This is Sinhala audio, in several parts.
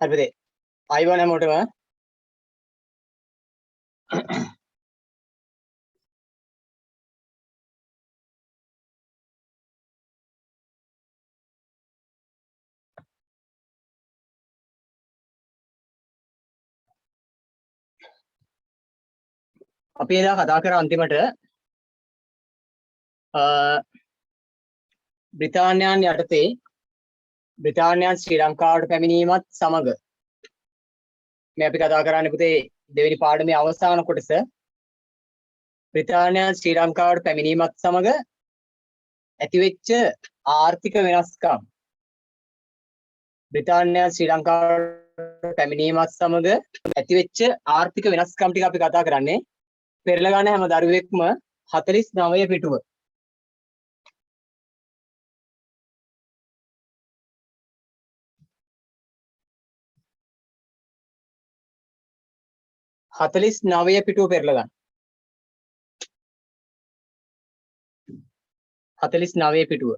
හරිද? අයිබෝන් හැමෝටම අපි එදා කතා කර අන්තිමට බ්‍රිතාන්‍යයන් යටතේ බ්‍රිතාන්‍යයන් ශ්‍රී ලංකාවට පැමිණීමත් සමග මේ අපි කතා කරන්නේ පුතේ දෙවෙනි පාඩමේ අවසාන කොටස. බ්‍රිතාන්‍යයන් ශ්‍රී ලංකාවට පැමිණීමත් සමග ඇතිවෙච්ච ආර්ථික වෙනස්කම්. බ්‍රිතාන්‍යයන් ශ්‍රී ලංකාවට පැමිණීමත් සමග ඇතිවෙච්ච ආර්ථික වෙනස්කම් ටික අපි කතා කරන්නේ. පෙරලා ගන්න හැම දරුවෙක්ම 49 පිටුව. හතලිස් නවය පිටුව පෙරලා ගන්න. 49 පිටුව.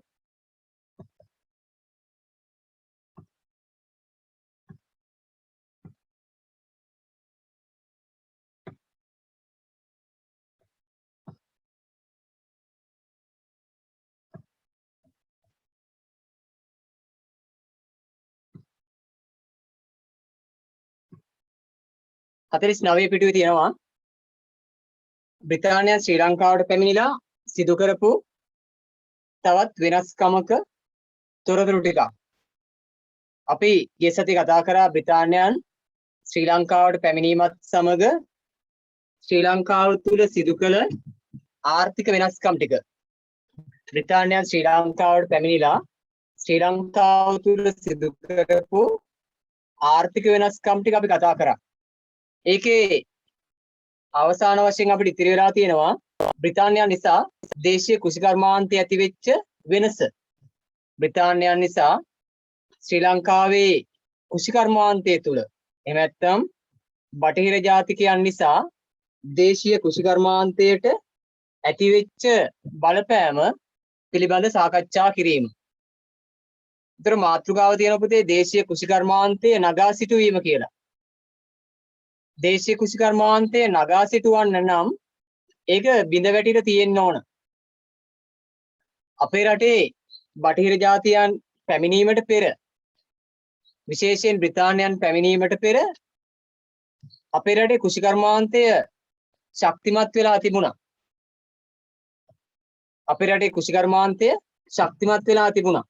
හතලිස් නවය පිටුවේ තියෙනවා බ්‍රිතාන්‍යයන් ශ්‍රී ලංකාවට පැමිණිලා සිදු කරපු තවත් වෙනස්කමක තොරතුරු ටිකක්. අපි ගිය සතියේ කතා කරා බ්‍රිතාන්‍යයන් ශ්‍රී ලංකාවට පැමිණීමත් සමග ශ්‍රී ලංකාව තුළ සිදු කළ ආර්ථික වෙනස්කම් ටික. බ්‍රිතාන්‍යයන් ශ්‍රී ලංකාවට පැමිණිලා ශ්‍රී ලංකාව තුළ සිදු කරපු ආර්ථික වෙනස්කම් ටික අපි කතා කරා. ඒකේ අවසාන වශයෙන් අපිට ඉතිරි වෙලා තියෙනවා බ්‍රිතාන්‍යයන් නිසා දේශීය කෘෂිකර්මාන්තය ඇතිවෙච්ච වෙනස. බ්‍රිතාන්‍යයන් නිසා ශ්‍රී ලංකාවේ කෘෂිකර්මාන්තය තුළ එහෙම නැත්නම් බටහිර ජාතිකයන් නිසා දේශීය කෘෂිකර්මාන්තයට ඇතිවෙච්ච බලපෑම පිළිබඳ සාකච්ඡා කිරීම. උතර මාතෘකාව තියෙන පුතේ දේශීය කෘෂිකර්මාන්තය නගා සිටුවීම කියලා. දේශීය කෘෂිකර්මාන්තය නගා සිටුවන්න නම් ඒක බිඳ වැටිලා තියෙන්න ඕන. අපේ රටේ බටහිර ජාතියන් පැමිණීමට පෙර විශේෂයෙන් බ්‍රිතාන්‍යයන් පැමිණීමට පෙර අපේ රටේ කෘෂිකර්මාන්තය ශක්තිමත් වෙලා තිබුණා. අපේ රටේ කෘෂිකර්මාන්තය ශක්තිමත් වෙලා තිබුණා.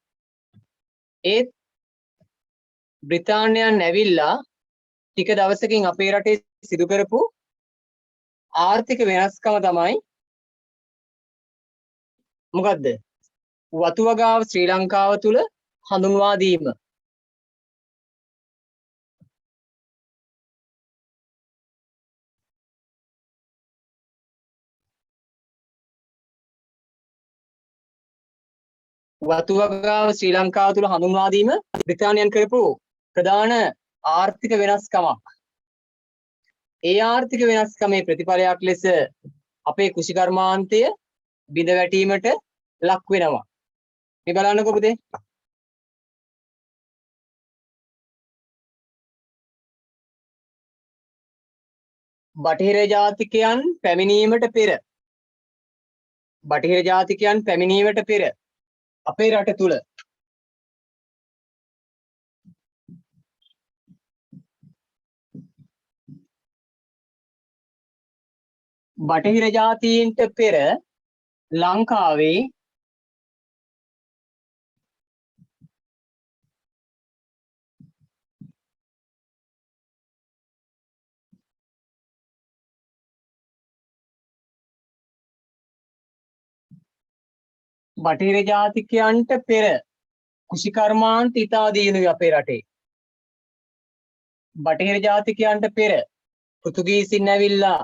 ඒත් බ්‍රිතාන්‍යයන් ඇවිල්ලා ටික දවසකින් අපේ රටේ සිදු කරපු ආර්ථික වෙනස්කම තමයි මොකද්ද? වතු වගාව ශ්‍රී ලංකාව තුල හඳුන්වා දීම. වතු වගාව ශ්‍රී ලංකාව තුල හඳුන්වා දීම බ්‍රිතාන්‍යයන් කරපු ප්‍රධාන ආර්ථික වෙනස්කමක්. ඒ ආර්ථික වෙනස්කමේ ප්‍රතිඵලයක් ලෙස අපේ කෘෂිකර්මාන්තය බිඳ වැටීමට ලක් වෙනවා. මේ බලන්නකෝ පුතේ. බටහිර ජාතිකයන් පැමිණීමට පෙර අපේ රට තුල බටහිර ජාතීන්ට පෙර ලංකාවේ බටහිර ජාතිකයන්ට පෙර කෘෂිකර්මාන්ත ඉතා දියුණුයි අපේ රටේ. බටහිර ජාතිකයන්ට පෙර පෘතුගීසින් ඇවිල්ලා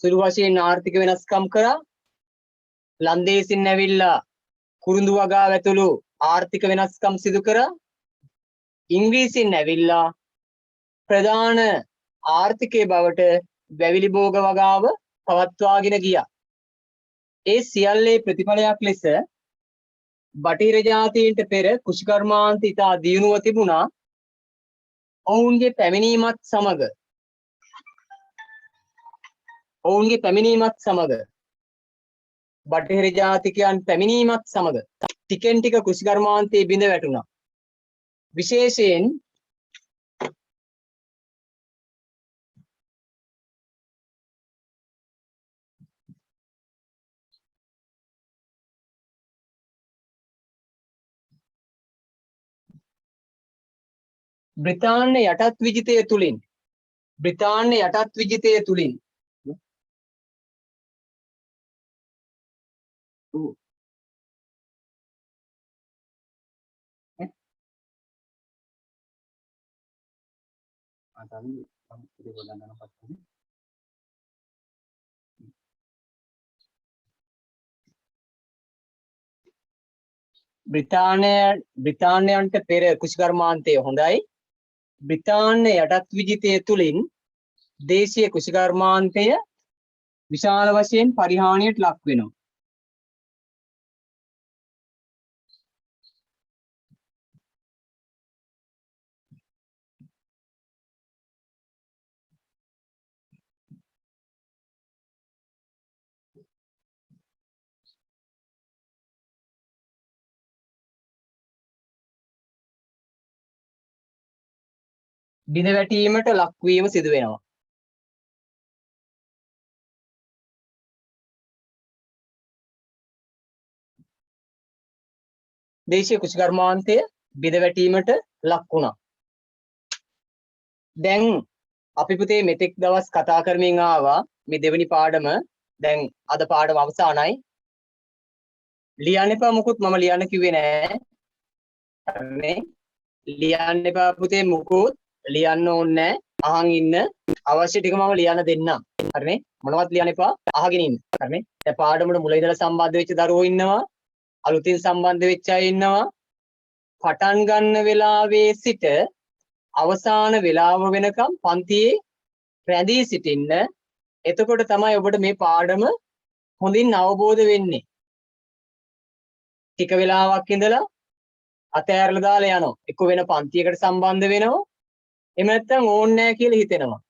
සුළු වශයෙන් ආර්ථික වෙනස්කම් කරා. ලන්දේසින් ඇවිල්ලා කුරුඳු වගාව ඇතුළු ආර්ථික වෙනස්කම් සිදු කරා. ඉංග්‍රීසින් ඇවිල්ලා ප්‍රධාන ආර්ථිකයේ බවට වැවිලි භෝග වගාව පවත්වාගෙන ගියා. ඒ සියල්ලේ ප්‍රතිඵලයක් ලෙස බටහිර ජාතීන්ට පෙර කෘෂිකර්මාන්ත ඉතා දියුණුව තිබුණා. ඔවුන්ගේ පැමිණීමත් සමග බටහිර ජාතිකයන් පැමිණීමත් සමග ටිකෙන් ටික කෘෂිකර්මාන්තයේ බිඳ වැටුණා. විශේෂයෙන් බ්‍රිතාන්‍ය යටත් විජිතය තුලින් බ්‍රිතාන්‍යයන්ට පෙර කෘෂිකර්මාන්තය හොඳයි. බ්‍රිතාන්‍ය යටත් විජිතය තුලින් දේශීය කෘෂිකර්මාන්තය විශාල වශයෙන් පරිහානියට ලක් වෙනවා. බිඳ වැටීමට ලක්වීම සිදු වෙනවා. දේශීය කෘෂිකර්මාන්තය බිඳ වැටීමට ලක් වුණා. දැන් අපි පුතේ මෙතෙක් දවස් කතා කරමින් ආවා මේ දෙවෙනි පාඩම. දැන් අද පාඩම අවසానයි. ලියන්න එපා මොකුත් මම ලියන්න කිව්වේ නෑ. හරිනේ. ලියන්න එපා පුතේ මොකුත් ලියන්න ඕනේ නෑ. අහන් ඉන්න. අවශ්‍ය ටික මම ලියන්න දෙන්නම්. හරිනේ. මොනවත් ලියන්න එපා. අහගෙන ඉන්න. හරිනේ. දැන් පාඩමට මුල ඉඳලා සම්බන්ධ වෙච්ච දරුවෝ ඉන්නවා. අලුතින් සම්බන්ධ වෙච්ච අය ඉන්නවා. පටන් ගන්න වෙලාවේ සිට අවසාන වෙලාව වෙනකම් පන්තියේ රැඳී සිටින්න. එතකොට තමයි ඔබට මේ පාඩම හොඳින් අවබෝධ වෙන්නේ. ටික වෙලාවක් ඉඳලා අතෑරලා දාලා යනවා. එක්ක වෙන පන්තියකට සම්බන්ධ වෙනවා. එහෙම නැත්නම් ඕනේ නැහැ කියලා හිතෙනවා.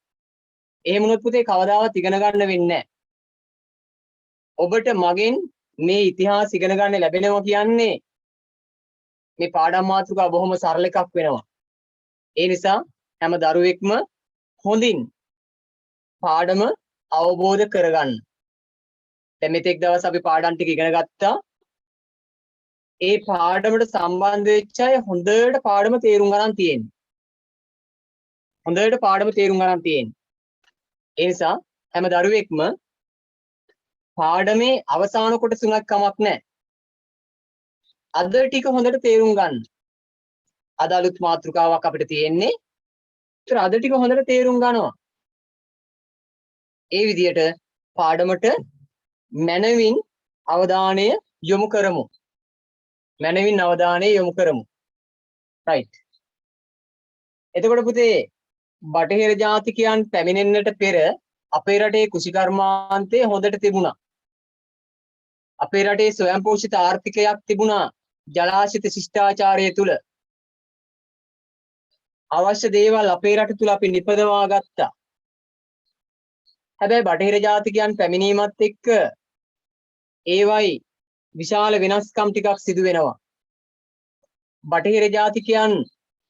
එහෙම වුණොත් පුතේ කවදාවත් ඉගෙන ගන්න වෙන්නේ නැහැ. ඔබට මගෙන් මේ ඉතිහාස ඉගෙන ගන්න ලැබෙනවා කියන්නේ මේ පාඩම් මාතෘකාව බොහොම සරල එකක් වෙනවා. ඒ නිසා හැම දරුවෙක්ම හොඳින් පාඩම අවබෝධ කරගන්න. දැන් මෙතෙක් දවස් අපි පාඩම් ටික ඉගෙන ගත්තා. ඒ පාඩමට සම්බන්ධ වෙච්ච අය හොඳට පාඩම තේරුම් ගන්න තියෙන්නේ. ඒ නිසා හැම දරුවෙක්ම පාඩමේ අවසාන කොටස උනක් කමක් නැහැ. අද ටික හොඳට තේරුම් ගන්න. අද අලුත් මාතෘකාවක් අපිට තියෙන්නේ. ඒතර අද ටික හොඳට තේරුම් ගන්නවා. ඒ විදිහට පාඩමට මනවින් අවධානය යොමු කරමු. right. එතකොට පුතේ බටහිර ජාතිකයන් පැමිණෙන්නට පෙර අපේ රටේ කෘෂිකර්මාන්තය හොඳට තිබුණා. අපේ රටේ ස්වයංපෝෂිත ආර්ථිකයක් තිබුණා. ජලාශිත ශිෂ්ටාචාරය තුල අවශ්‍ය දේවල් අපේ රට තුල අපි නිපදවා ගත්තා. හැබැයි බටහිර ජාතිකයන් පැමිණීමත් එක්ක ඒවයි විශාල වෙනස්කම් ටිකක් සිදු වෙනවා. බටහිර ජාතිකයන්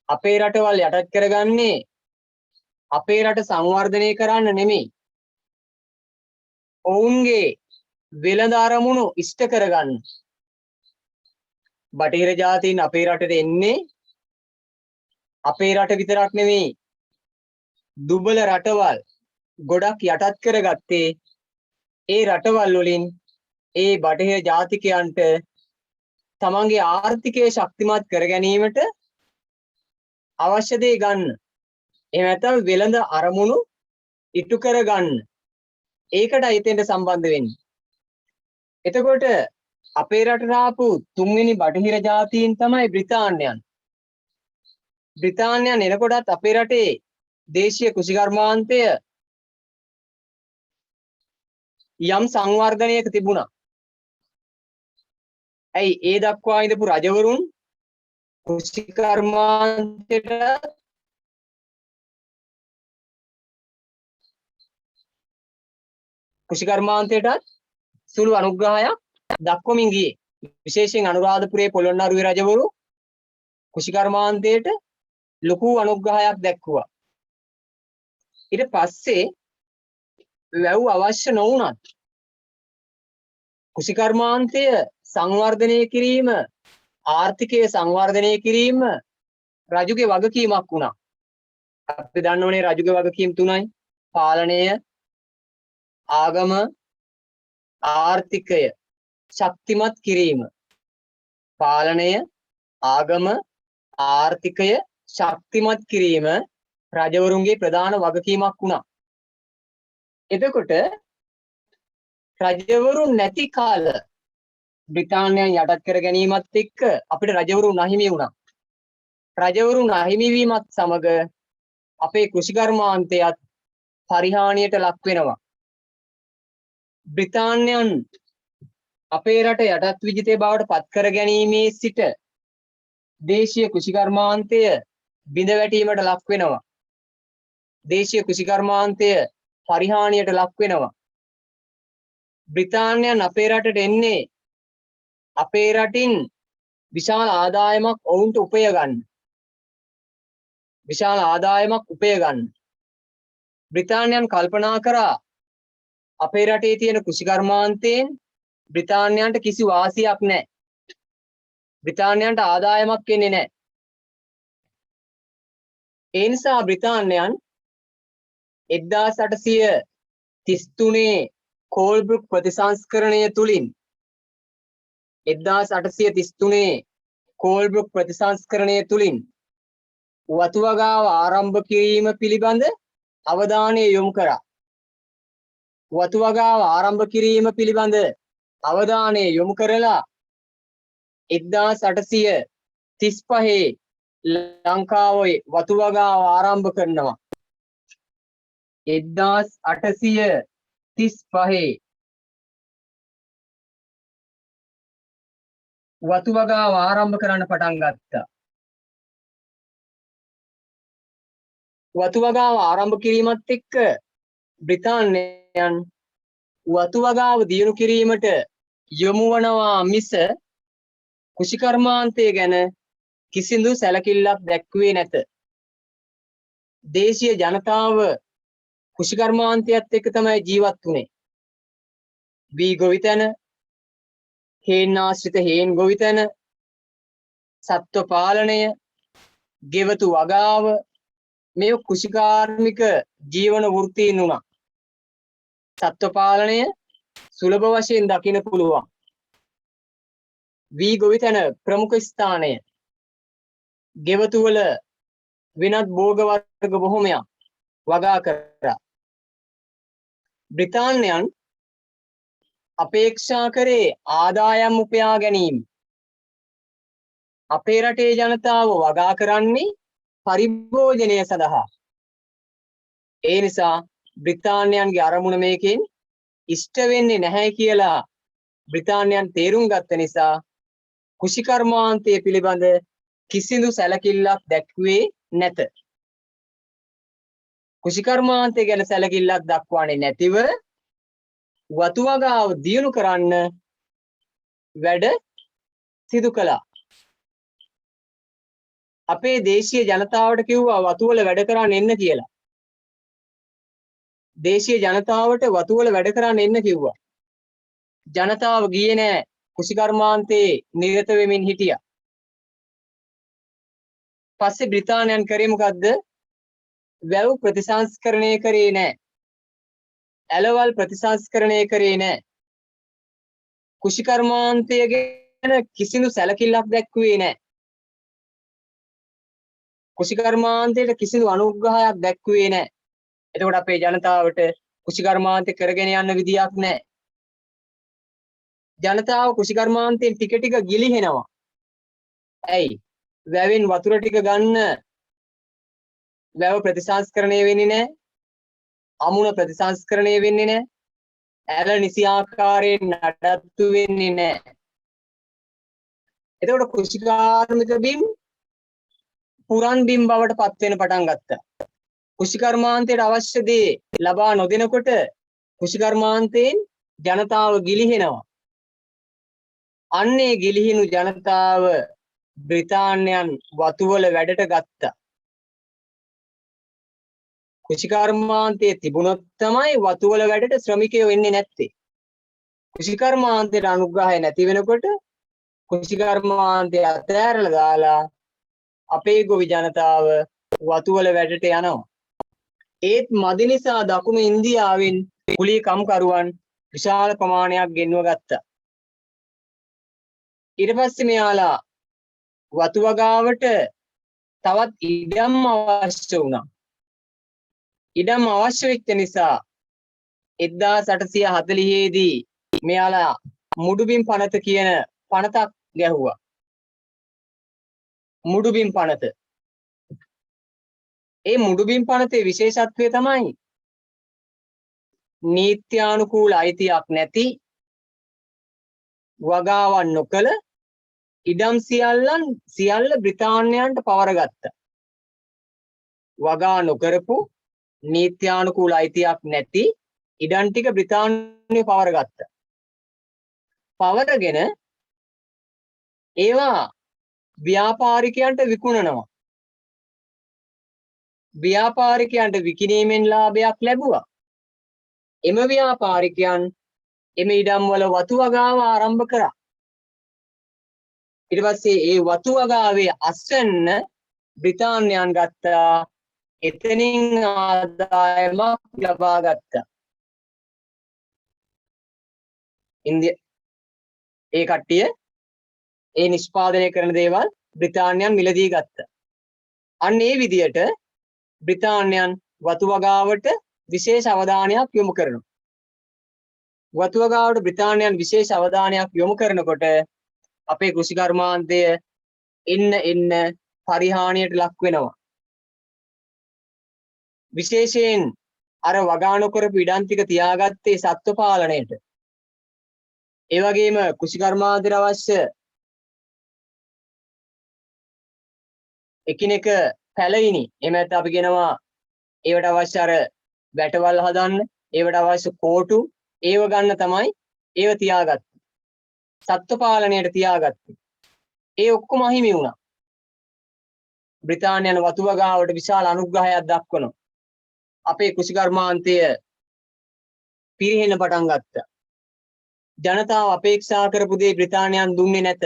අපේ රටවල් යටත් කරගන්නේ අපේ රට සංවර්ධනය කරන්න නෙමෙයි. ඔවුන්ගේ වෙළඳ අරමුණු ඉෂ්ට කරගන්න. බටහිර ජාතීන් අපේ රටට එන්නේ අපේ රට විතරක් නෙමෙයි. දුබල රටවල් ගොඩක් යටත් කරගත්තේ ඒ රටවල් වලින් ඒ බටහිර ජාතිකයන්ට තමන්ගේ ආර්ථිකය ශක්තිමත් කර ගැනීමට අවශ්‍ය දේ ගන්න. එහෙම නැත්නම් වෙළඳ අරමුණු ඉටු කර ගන්න. ඒකටයි එතෙන්ට සම්බන්ධ වෙන්නේ. එතකොට අපේ රටට ආපු තුන්වෙනි බටහිර ජාතීන් තමයි බ්‍රිතාන්‍යයන්. බ්‍රිතාන්‍යයන් එනකොටත් අපේ රටේ දේශීය කෘෂිකර්මාන්තය යම් සංවර්ධනයක තිබුණා. ඇයි ඒ දක්වා ඉඳපු රජවරුන් කෘෂිකර්මාන්තයට කුෂිකර්මාන්තයටත් සුළු අනුග්‍රහයක් දක්වමින් ගියේ. විශේෂයෙන් අනුරාධපුරයේ පොළොන්නරුවේ රජවරු කුෂිකර්මාන්තයට ලොකු අනුග්‍රහයක් දැක්වුවා. ඊට පස්සේ වැව් අවශ්‍ය නොවුණත් කුෂිකර්මාන්තය සංවර්ධනය කිරීම, ආර්ථිකය සංවර්ධනය කිරීම රජුගේ වගකීමක් වුණා. අපි දන්නවනේ රජුගේ වගකීම් තුනයි. පාලනය, ආගම, ආර්ථිකය ශක්තිමත් කිරීම. පාලනය, ආගම, ආර්ථිකය ශක්තිමත් කිරීම රජවරුන්ගේ ප්‍රධාන වගකීමක් වුණා. එතකොට රජවරු නැති කාල බ්‍රිතාන්‍යයන් යටත් කර ගැනීමත් එක්ක අපිට රජවරු නැහිමි වුණා. රජවරු නැහිමි වීමත් සමග අපේ කෘෂිකර්මාන්තයත් පරිහානියට ලක් වෙනවා. බ්‍රිතාන්‍යයන් අපේ රට යටත් විජිතය බවට පත් කර ගැනීමේ සිට දේශීය කෘෂිකර්මාන්තය බිඳ වැටීමට ලක් වෙනවා. දේශීය කෘෂිකර්මාන්තය පරිහානියට ලක් වෙනවා. බ්‍රිතාන්‍යයන් අපේ රටට එන්නේ අපේ රටින් විශාල ආදායමක් ඔවුන්ට උපය ගන්න. විශාල ආදායමක් උපය ගන්න. බ්‍රිතාන්‍යයන් කල්පනා කරා අපේ රටේ තියෙන කෘෂිකර්මාන්තයෙන් බ්‍රිතාන්‍යයන්ට කිසි වාසියක් නැහැ. බ්‍රිතාන්‍යයන්ට ආදායමක් එන්නේ නැහැ. ඒ නිසා බ්‍රිතාන්‍යයන් 1833 කෝල්බ්‍රුක් ප්‍රතිසංස්කරණය තුලින් 1833 කෝල්බ්‍රුක් ප්‍රතිසංස්කරණය තුලින් වතු වගාව ආරම්භ කිරීම පිළිබඳ අවධානය යොමු කරා. වතු වගාව ආරම්භ කිරීම පිළිබඳ අවධානය යොමු කරලා 1835 ලංකාවේ වතු වගාව ආරම්භ කරනවා. 1835 වතු වගාව ආරම්භ කරන්න පටන් ගත්තා. වතු වගාව ආරම්භ කිරීමත් එක්ක බ්‍රිතාන්‍යයන් වතු වගාව දියුණු කිරීමට යොමු වනවා මිස කෘෂිකර්මාන්තය ගැන කිසිදු සැලකිල්ලක් දැක්ුවේ නැත. දේශීය ජනතාව කෘෂිකර්මාන්තයත් එක්ක තමයි ජීවත් වුනේ. වී ගොවිතැන, හේන් ආශ්‍රිත හේන් ගොවිතැන, සත්ව පාලනය, ගෙවතු වගාව මේ කෘෂිකාර්මික ජීවන වෘත්තීන් වුණා. සත්ව පාලනය සුලභ වශයෙන් දකින්න පුළුවන්. වී ගොවිතැන ප්‍රමුඛ ස්ථානය. ගෙවතු වල වෙනත් භෝග වර්ග බොහොමයක් වගා කරා. බ්‍රිතාන්‍යයන් අපේක්ෂා කරේ ආදායම් උපයා ගැනීම. අපේ රටේ ජනතාව වගා කරන්නේ පරිභෝජනය සඳහා. ඒ නිසා බ්‍රිතාන්‍යයන්ගේ අරමුණ මේකෙන් ඉෂ්ට වෙන්නේ නැහැ කියලා බ්‍රිතාන්‍යයන් තේරුම් ගත්ත නිසා කෘෂිකර්මාන්තය පිළිබඳ කිසිදු සැලකිල්ලක් දැක්ුවේ නැත. කෘෂිකර්මාන්තය ගැන සැලකිල්ලක් දක්වන්නේ නැතිව වතු වගාව දියුණු කරන්න වැඩ සිදු කළා. අපේ දේශීය ජනතාවට කිව්වා වතු වල වැඩ කරන්න එන්න කියලා. දේශීය ජනතාවට වතු වල වැඩ කරන්න එන්න කිව්වා. ජනතාව ගියේ නෑ. කෘෂිකර්මාන්තේ නිරත වෙමින් හිටියා. පස්සේ බ්‍රිතාන්‍යයන් කරේ මොකද්ද? වැව් ප්‍රතිසංස්කරණය කරේ නෑ. ඇලවල් ප්‍රතිසංස්කරණය කරේ නෑ. කෘෂිකර්මාන්තය ගැන කිසිදු සැලකිල්ලක් දැක්ුවේ නෑ. කෘෂිකර්මාන්තයට කිසිදු අනුග්‍රහයක් දැක්ුවේ නෑ. එතකොට අපේ ජනතාවට කෘෂිකර්මාන්තය කරගෙන යන්න විදියක් නෑ. ජනතාව කෘෂිකර්මාන්තයෙන් ටික ටික ගිලිහෙනවා. ඇයි? වැවෙන් වතුර ටික ගන්න වැව ප්‍රතිසංස්කරණය වෙන්නේ නැහැ. අමුණ ප්‍රතිසංස්කරණය වෙන්නේ නැහැ. ඇල නිසි ආකාරයෙන් නඩත්තු වෙන්නේ නැහැ. එතකොට කෘෂිකාර්මික බිම් පුරන් බිම් බවට පත් වෙන පටන් ගත්තා. කෘෂිකර්මාන්තයට අවශ්‍ය දේ ලබා නොදෙනකොට කුෂිකර්මාන්තයෙන් ජනතාව ගිලිහෙනවා. අන්නේ ගිලිහිණු ජනතාව බ්‍රිතාන්‍යයන් වතුවල වැඩට ගත්තා. කුෂිකර්මාන්තයේ තිබුණොත් තමයි වතුවල වැඩට ශ්‍රමිකයෝ එන්නේ නැත්තේ. කුෂිකර්මාන්තයට අනුග්‍රහය නැති වෙනකොට කුෂිකර්මාන්තය අතෑරලා දාලා අපේ ගොවි ජනතාව වතුවල වැඩට යනවා. ඒත් මදි නිසා දකුණු ඉන්දියාවෙන් කුලී කම්කරුවන් විශාල ප්‍රමාණයක් ගෙන්ව ගත්තා. ඊට පස්සේ මෙයාලා වතු වගාවට තවත් ඉඩම් අවශ්‍ය වුණා. ඉඩම් අවශ්‍ය වෙච්ච නිසා 1840 දී මෙයාලා මුඩුබිම් පනත කියන පනතක් ගැහුවා. මුඩුබිම් පනත. ඒ මුඩුබිම් පනතේ විශේෂත්වය තමයි නීත්‍යානුකූල අයිතියක් නැති වගාවන් නොකළ ඉඩම් සියල්ල බ්‍රිතාන්‍යයන්ට පවරගත්තා. වගා නොකරපු නීත්‍යානුකූල අයිතියක් නැති ඉඩම් ටික බ්‍රිතාන්‍යය පවරගත්තා. පවරගෙන ඒවා ව්‍යාපාරිකයන්ට විකුණනවා. ව්‍යාපාරිකයන්ට විකිණීමෙන් ලාභයක් ලැබුවා. එම ව්‍යාපාරිකයන් එම ඉඩම් වල වතු වගාව ආරම්භ කරා. ඊට පස්සේ ඒ වතු වගාවේ අස්වැන්න බ්‍රිතාන්‍යයන් ගත්තා. එතනින් ආදායමක් ලබා ගත්තා. ඒ කට්ටිය ඒ නිෂ්පාදනය කරන දේවල් බ්‍රිතාන්‍යයන් මිලදී ගත්තා. අන්න ඒ විදියට බ්‍රිතාන්‍යයන් වතු වගාවට විශේෂ අවධානයක් යොමු කරනවා. වතු වගාවට බ්‍රිතාන්‍යයන් විශේෂ අවධානයක් යොමු කරනකොට අපේ කෘෂිකර්මාන්තය එන්න පරිහානියට ලක් වෙනවා. විශේෂයෙන් අර වගා නොකරපු ඉඩම් ටික තියාගත්තේ සත්ව පාලනයට. ඒ වගේම කෘෂිකර්මාන්තයට අවශ්‍ය එකිනෙක පැලයිනි. එහෙම නැත්නම් අපි කියනවා ඒවට අවශ්‍ය අර වැටවල් හදන්න, ඒවට අවශ්‍ය කෝටු, ඒව ගන්න තමයි ඒව තියාගත්තේ. සත්ව පාලනයට තියාගත්තේ. ඒ ඔක්කොම අහිමි වුණා. බ්‍රිතාන්‍යයන් වතු වගාවට විශාල අනුග්‍රහයක් දක්වනවා. අපේ කෘෂිකර්මාන්තය පිරිහෙන්න පටන් ගත්තා. ජනතාව අපේක්ෂා කරපු දේ බ්‍රිතාන්‍යයන් දුන්නේ නැත.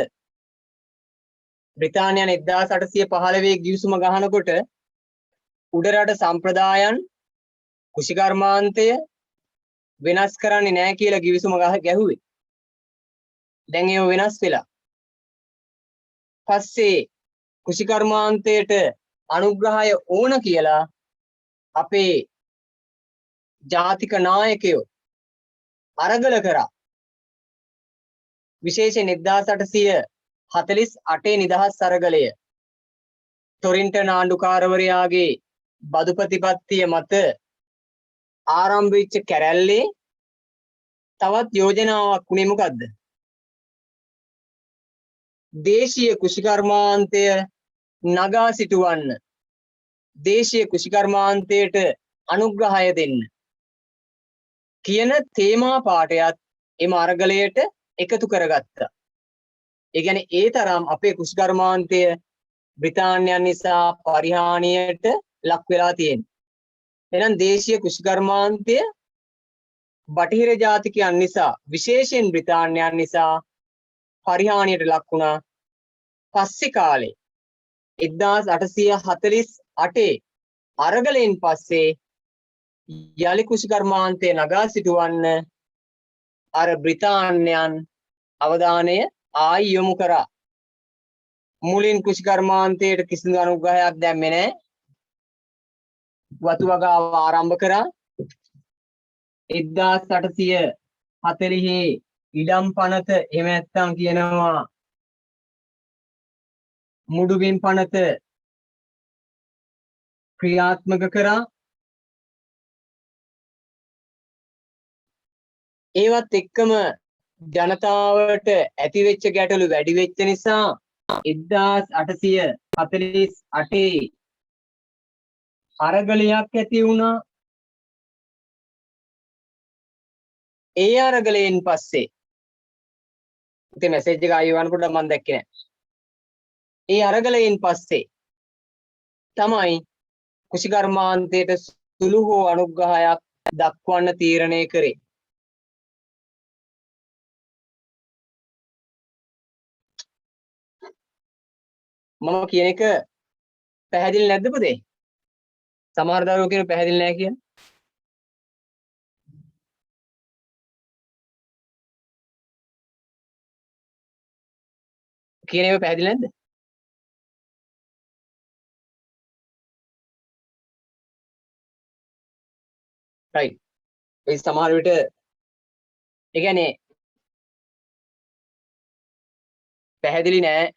බ්‍රිතාන්‍යයන් 1815 ගිවිසුම ගහනකොට උඩරට සම්ප්‍රදායන් කෘෂිකර්මාන්තය වෙනස් කරන්නේ නැහැ කියලා ගිවිසුම ගැහුවේ. දැන් ඒව වෙනස් වෙලා. පස්සේ කෘෂිකර්මාන්තයට අනුග්‍රහය ඕන කියලා අපේ ජාතික නායකයෝ අරගල කරා. විශේෂයෙන් 1848 නිදහස් අරගලය ටොරින්ටන් ආණ්ඩුකාරවරයාගේ බදු ප්‍රතිපත්තිය මත ආරම්භ වෙච්ච කැරැල්ලේ තවත් යෝජනාවක් උනේ මොකද්ද? දේශීය කෘෂිකර්මාන්තය නගා සිටුවන්න. දේශීය කෘෂිකර්මාන්තයට අනුග්‍රහය දෙන්න කියන තේමා පාඩයත් එම අරගලයට එකතු කරගත්තා. ඒ කියන්නේ ඒ තරම් අපේ කෘෂිකර්මාන්තය බ්‍රිතාන්‍යයන් නිසා පරිහානියට ලක් වෙලා තියෙනවා. එහෙනම් දේශීය කෘෂිකර්මාන්තය බටහිර ජාතිකයන් නිසා විශේෂයෙන් බ්‍රිතාන්‍යයන් නිසා පරිහානියට ලක් වුණා. පස්සේ කාලේ 1848 අරගලෙන් පස්සේ යලි කෘෂිකර්මාන්තය නගා සිටුවන්න අර බ්‍රිතාන්‍යයන් අවධානය ආයි යොමු කරා. මුලින් කෘෂිකර්මාන්තයට කිසිදු අනුග්‍රහයක් දැම්මේ නැහැ. වතු වගාව ආරම්භ කරා. 1840 ඉඩම් පනත එහෙම නැත්නම් කියනවා මුඩුබිම් පනත ක්‍රියාත්මක කරා. ඒවත් එක්කම ජනතාවට ඇති වෙච්ච ගැටලු වැඩි වෙච්ච නිසා 1848 අරගලයක් ඇති වුණා. ඒ අරගලයෙන් පස්සේ ඉතින් මැසේජ් එක ආයෙ වන්න පොඩ්ඩක් මම දැක්කේ නැහැ. ඒ අරගලයෙන් පස්සේ තමයි කුෂිකර්මාන්තයට සුළු හෝ අනුග්‍රහයක් දක්වන්න තීරණය කරේ. මම කියන එක පැහැදිලි නැද්ද පුතේ? සමහර දරුවෝ කියන පැහැදිලි නැහැ කියන. කියන ඒවා පැහැදිලි නැද්ද? right. ඒ සමහර විට ඒ කියන්නේ පැහැදිලි නෑ.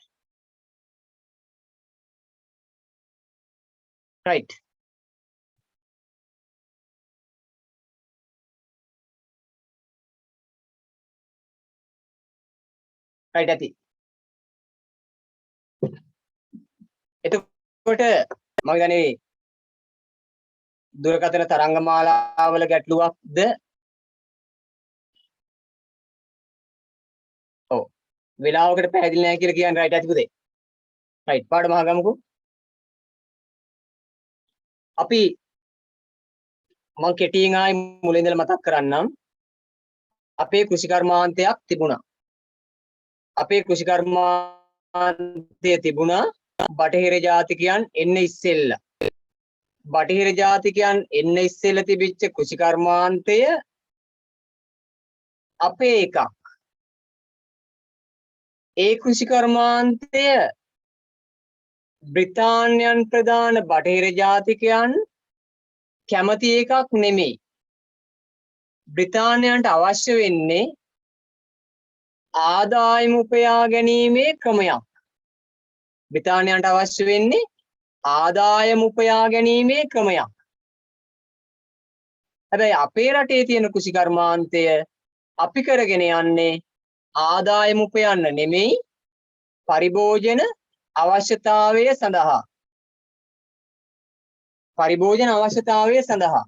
right. right ඇති. එතකොට මම හිතන්නේ දුරකථන තරංග මාලාවල ගැටලුවක්ද? ඔව්. වෙලාවකට පැහැදිලි නැහැ කියලා කියන්නේ right ඇති පුතේ. right. පාඩම අහගමුකෝ. අපි මම කෙටියෙන් ආයි මුලින් ඉඳලා මතක් කරන්නම්. අපේ කෘෂිකර්මාන්තයක් තිබුණා. අපේ කෘෂිකර්මාන්තය තිබුණා බටහිර ජාතිකයන් එන්න ඉස්සෙල්ලා. බටහිර ජාතිකයන් එන්න ඉස්සෙල්ලා තිබිච්ච කෘෂිකර්මාන්තය අපේ එකක්. ඒ කෘෂිකර්මාන්තය බ්‍රිතාන්‍යයන් ප්‍රධාන බටහිර ජාතිකයන් කැමති එකක් නෙමෙයි. බ්‍රිතාන්‍යයන්ට අවශ්‍ය වෙන්නේ ආදායම උපයා ගැනීමේ ක්‍රමයක්. බ්‍රිතාන්‍යයන්ට අවශ්‍ය වෙන්නේ ආදායම උපයා ගැනීමේ ක්‍රමයක්. හැබැයි අපේ රටේ තියෙන කෘෂිකර්මාන්තය අපි කරගෙන යන්නේ ආදායම උපයන්න නෙමෙයි පරිභෝජන අවශ්‍යතාවය සඳහා. පරිභෝජන අවශ්‍යතාවය සඳහා.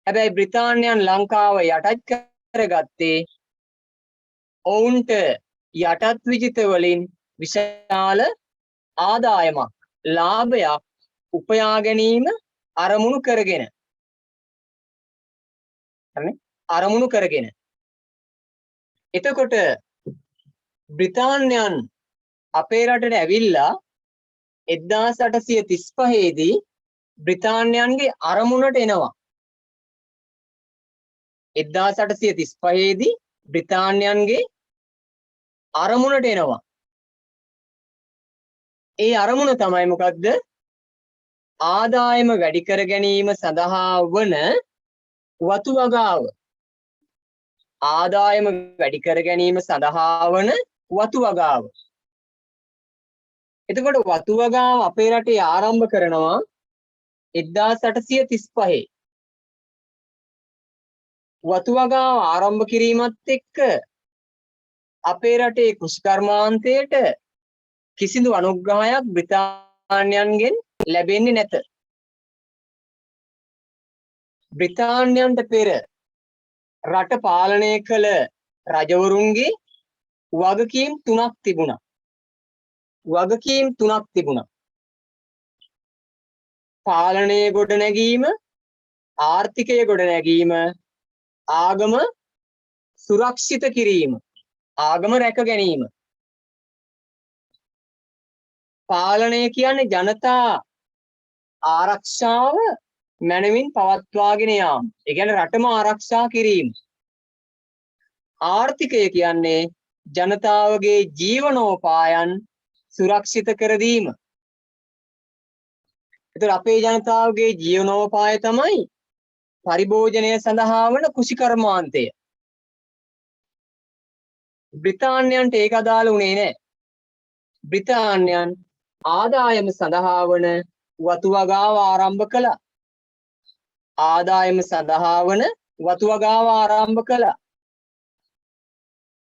හැබැයි බ්‍රිතාන්‍යයන් ලංකාව යටත් කරගත්තේ ඔවුන්ට යටත් විජිත වලින් විශාල ආදායමක් ලාභයක් උපයා ගැනීම අරමුණු කරගෙන. හරිනේ? අරමුණු කරගෙන. එතකොට බ්‍රිතාන්‍යයන් අපේ රටට ඇවිල්ලා 1835 දී බ්‍රිතාන්‍යයන්ගේ අරමුණට එනවා. 1835 දී බ්‍රිතාන්‍යයන්ගේ අරමුණට එනවා. ඒ අරමුණ තමයි මොකක්ද? ආදායම වැඩි කර ගැනීම සඳහා වන වතු වගාව. ආදායම වැඩි කර ගැනීම සඳහා වන වතු වගාව. එතකොට වතු වගාව අපේ රටේ ආරම්භ කරනවා 1835. වතු වගාව ආරම්භ කිරීමත් එක්ක අපේ රටේ කෘෂිකර්මාන්තයට කිසිදු අනුග්‍රහයක් බ්‍රිතාන්‍යයන්ගෙන් ලැබෙන්නේ නැත. බ්‍රිතාන්‍යයන්ට පෙර රට පාලනය කළ රජවරුන්ගේ වගකීම් තුනක් තිබුණා. වගකීම් තුනක් තිබුණා. පාලනය ගොඩනැගීම, ආර්ථිකය ගොඩනැගීම, ආගම සුරක්ෂිත කිරීම, ආගම රැක ගැනීම. පාලනය කියන්නේ ජනතා ආරක්ෂාව මැනවින් පවත්වාගෙන යාම. ඒ කියන්නේ රටම ආරක්ෂා කිරීම. ආර්ථිකය කියන්නේ ජනතාවගේ ජීවනෝපායන් සුරක්ෂිත කර දීම. ඒතර අපේ ජනතාවගේ ජීවනෝපාය තමයි පරිභෝජනය සඳහා වන කෘෂිකර්මාන්තය. බ්‍රිතාන්‍යයන්ට ඒක අදාළ වුණේ නැහැ. බ්‍රිතාන්‍යයන් ආදායම සඳහා වන වතු වගාව ආරම්භ කළා. ආදායම සඳහා වන වතු වගාව ආරම්භ කළා.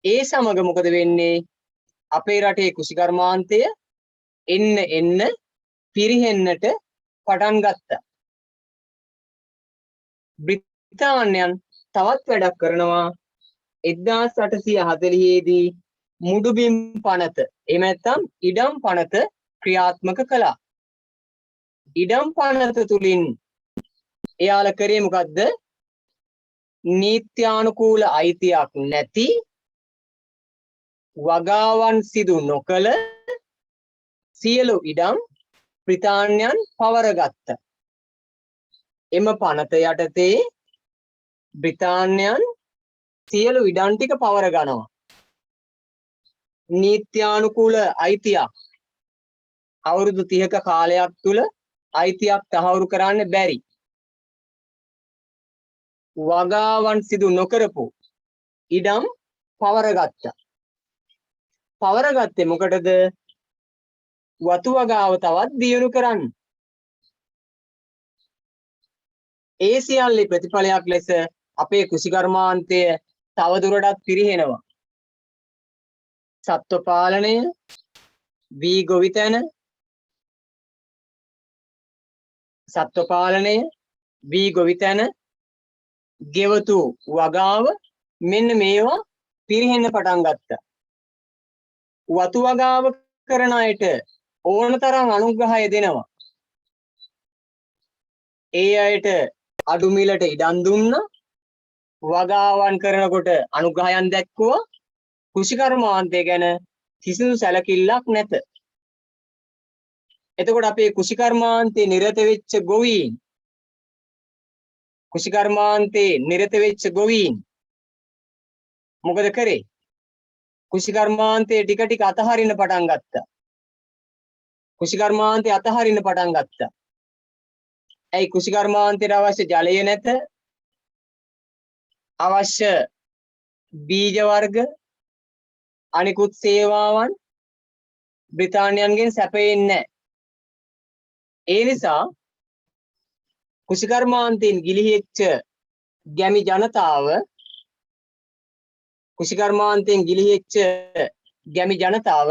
ඒ සමග මොකද වෙන්නේ? අපේ රටේ කෘෂිකර්මාන්තය එන්න පිරිහෙන්නට පටන් ගත්තා. බ්‍රිතාන්‍යයන් තවත් වැඩක් කරනවා 1840 දී මුඩුබිම් පනත එහෙම නැත්නම් ඉඩම් පනත ක්‍රියාත්මක කළා. ඉඩම් පනත තුලින් එයාලා කරේ මොකද්ද? නීත්‍යානුකූල අයිතියක් නැති වගාවන් සිදු නොකළ සියලු ඉඩම් බ්‍රිතාන්‍යයන් පවරගත්තා. එම පනත යටතේ බ්‍රිතාන්‍යයන් සියලු ඉඩම් ටික පවර ගන්නවා. නීත්‍යානුකූල අයිතියක් අවුරුදු 30ක කාලයක් තුල අයිතියක් තහවුරු කරන්න බැරි. වගාවන් සිදු නොකරපු ඉඩම් පවරගත්තා. පවරගත්තේ මොකටද? වතු වගාව තවත් දියුණු කරන්න. ඒ සියල්ලේ ප්‍රතිඵලයක් ලෙස අපේ කෘෂිකර්මාන්තය තවදුරටත් පිරිහෙනවා. සත්ව පාලනය, වී ගොවිතැන, සත්ව පාලනය, වී ගොවිතැන, ගෙවතු වගාව මෙන්න මේවා පිරිහෙන්න පටන් ගත්තා. වතු වගාව කරන අයට ඕනතරම් අනුග්‍රහය දෙනවා. ඒ අයට අඩු මිලට ඉඩම් දුන්නා. වගාවන් කරනකොට අනුග්‍රහයන් දැක්වුවා. කෘෂිකර්මාන්තය ගැන කිසිදු සැලකිල්ලක් නැත. එතකොට අපේ කෘෂිකර්මාන්තේ නිරත වෙච්ච ගොවීන් මොකද කරේ? කෘෂිකර්මාන්තේ ටික ටික අතහරින්න පටන් ගත්තා. ඇයි? කෘෂිකර්මාන්තයට අවශ්‍ය ජලය නැත. අවශ්‍ය බීජ වර්ග අනිකුත් සේවාවන් බ්‍රිතාන්‍යයන්ගෙන් සැපයෙන්නේ නැහැ. ඒ නිසා කෘෂිකර්මාන්තයෙන් ගිලිහෙච්ච ගැමි ජනතාව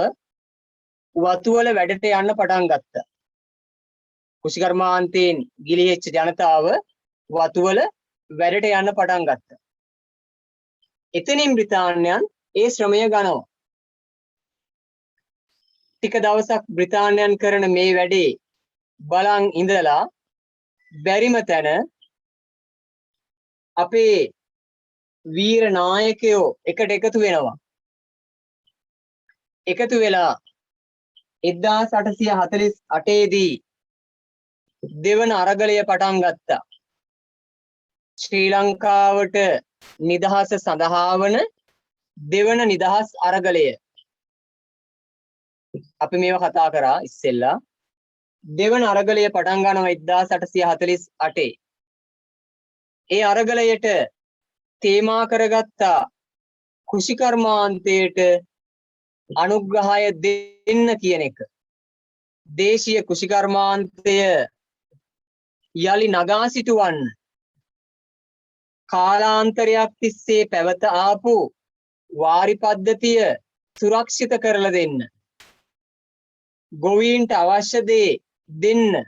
වතුවල වැඩට යන්න පටන් ගත්තා. කෘෂිකර්මාන්තයෙන් ගිලිහෙච්ච ජනතාව වතුවල වැඩට යන්න පටන් ගත්තා. එතනින් බ්‍රිතාන්‍යයන් ඒ ශ්‍රමය ගන්නවා. ටික දවසක් බ්‍රිතාන්‍යයන් කරන මේ වැඩේ බලන් ඉඳලා බැරිම තැන අපේ වීර නායකයෝ එකට එකතු වෙනවා. එකතු වෙලා 1848 දී දෙවන අරගලය පටන් ගත්තා. ශ්‍රී ලංකාවට නිදහස සඳහා වන දෙවන නිදහස් අරගලය. අපි මේවා කතා කරා ඉස්සෙල්ලා. දෙවන අරගලය පටන් ගන්නවා 1848. ඒ අරගලයට තේමා කරගත්ත කෘෂිකර්මාන්තයට අනුග්‍රහය දෙන්න කියන එක. දේශීය කෘෂිකර්මාන්තය යලි නගා සිටුවන්න කාලාන්තරයක් තිස්සේ පැවත ආපු වාරි පද්ධතිය සුරක්ෂිත කරලා දෙන්න. ගොවීන්ට අවශ්‍ය දේ දෙන්න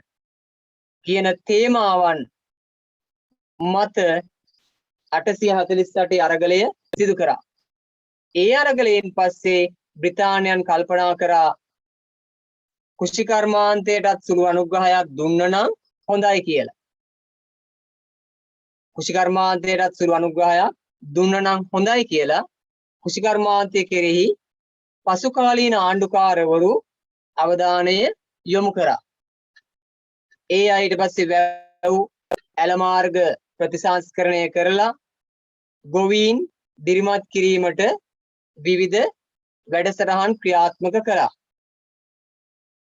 කියන තේමාවන් මත 848 අරගලය සිදු කරා. ඒ අරගලයෙන් පස්සේ බ්‍රිතාන්‍යයන් කල්පනා කරා කෘෂිකර්මාන්තයටත් සුළු අනුග්‍රහයක් දුන්න නම් හොඳයි කියලා. කෘෂිකර්මාන්තය කෙරෙහි පසුකාලීන ආණ්ඩුකාරවරු අවධානය යොමු කරා. ඒ අයට පස්සේ වැව් ඇලමාර්ග ප්‍රතිසංස්කරණය කරලා ගොවීන් දිරිමත් කිරීමට විවිධ වැඩසටහන් ක්‍රියාත්මක කළා.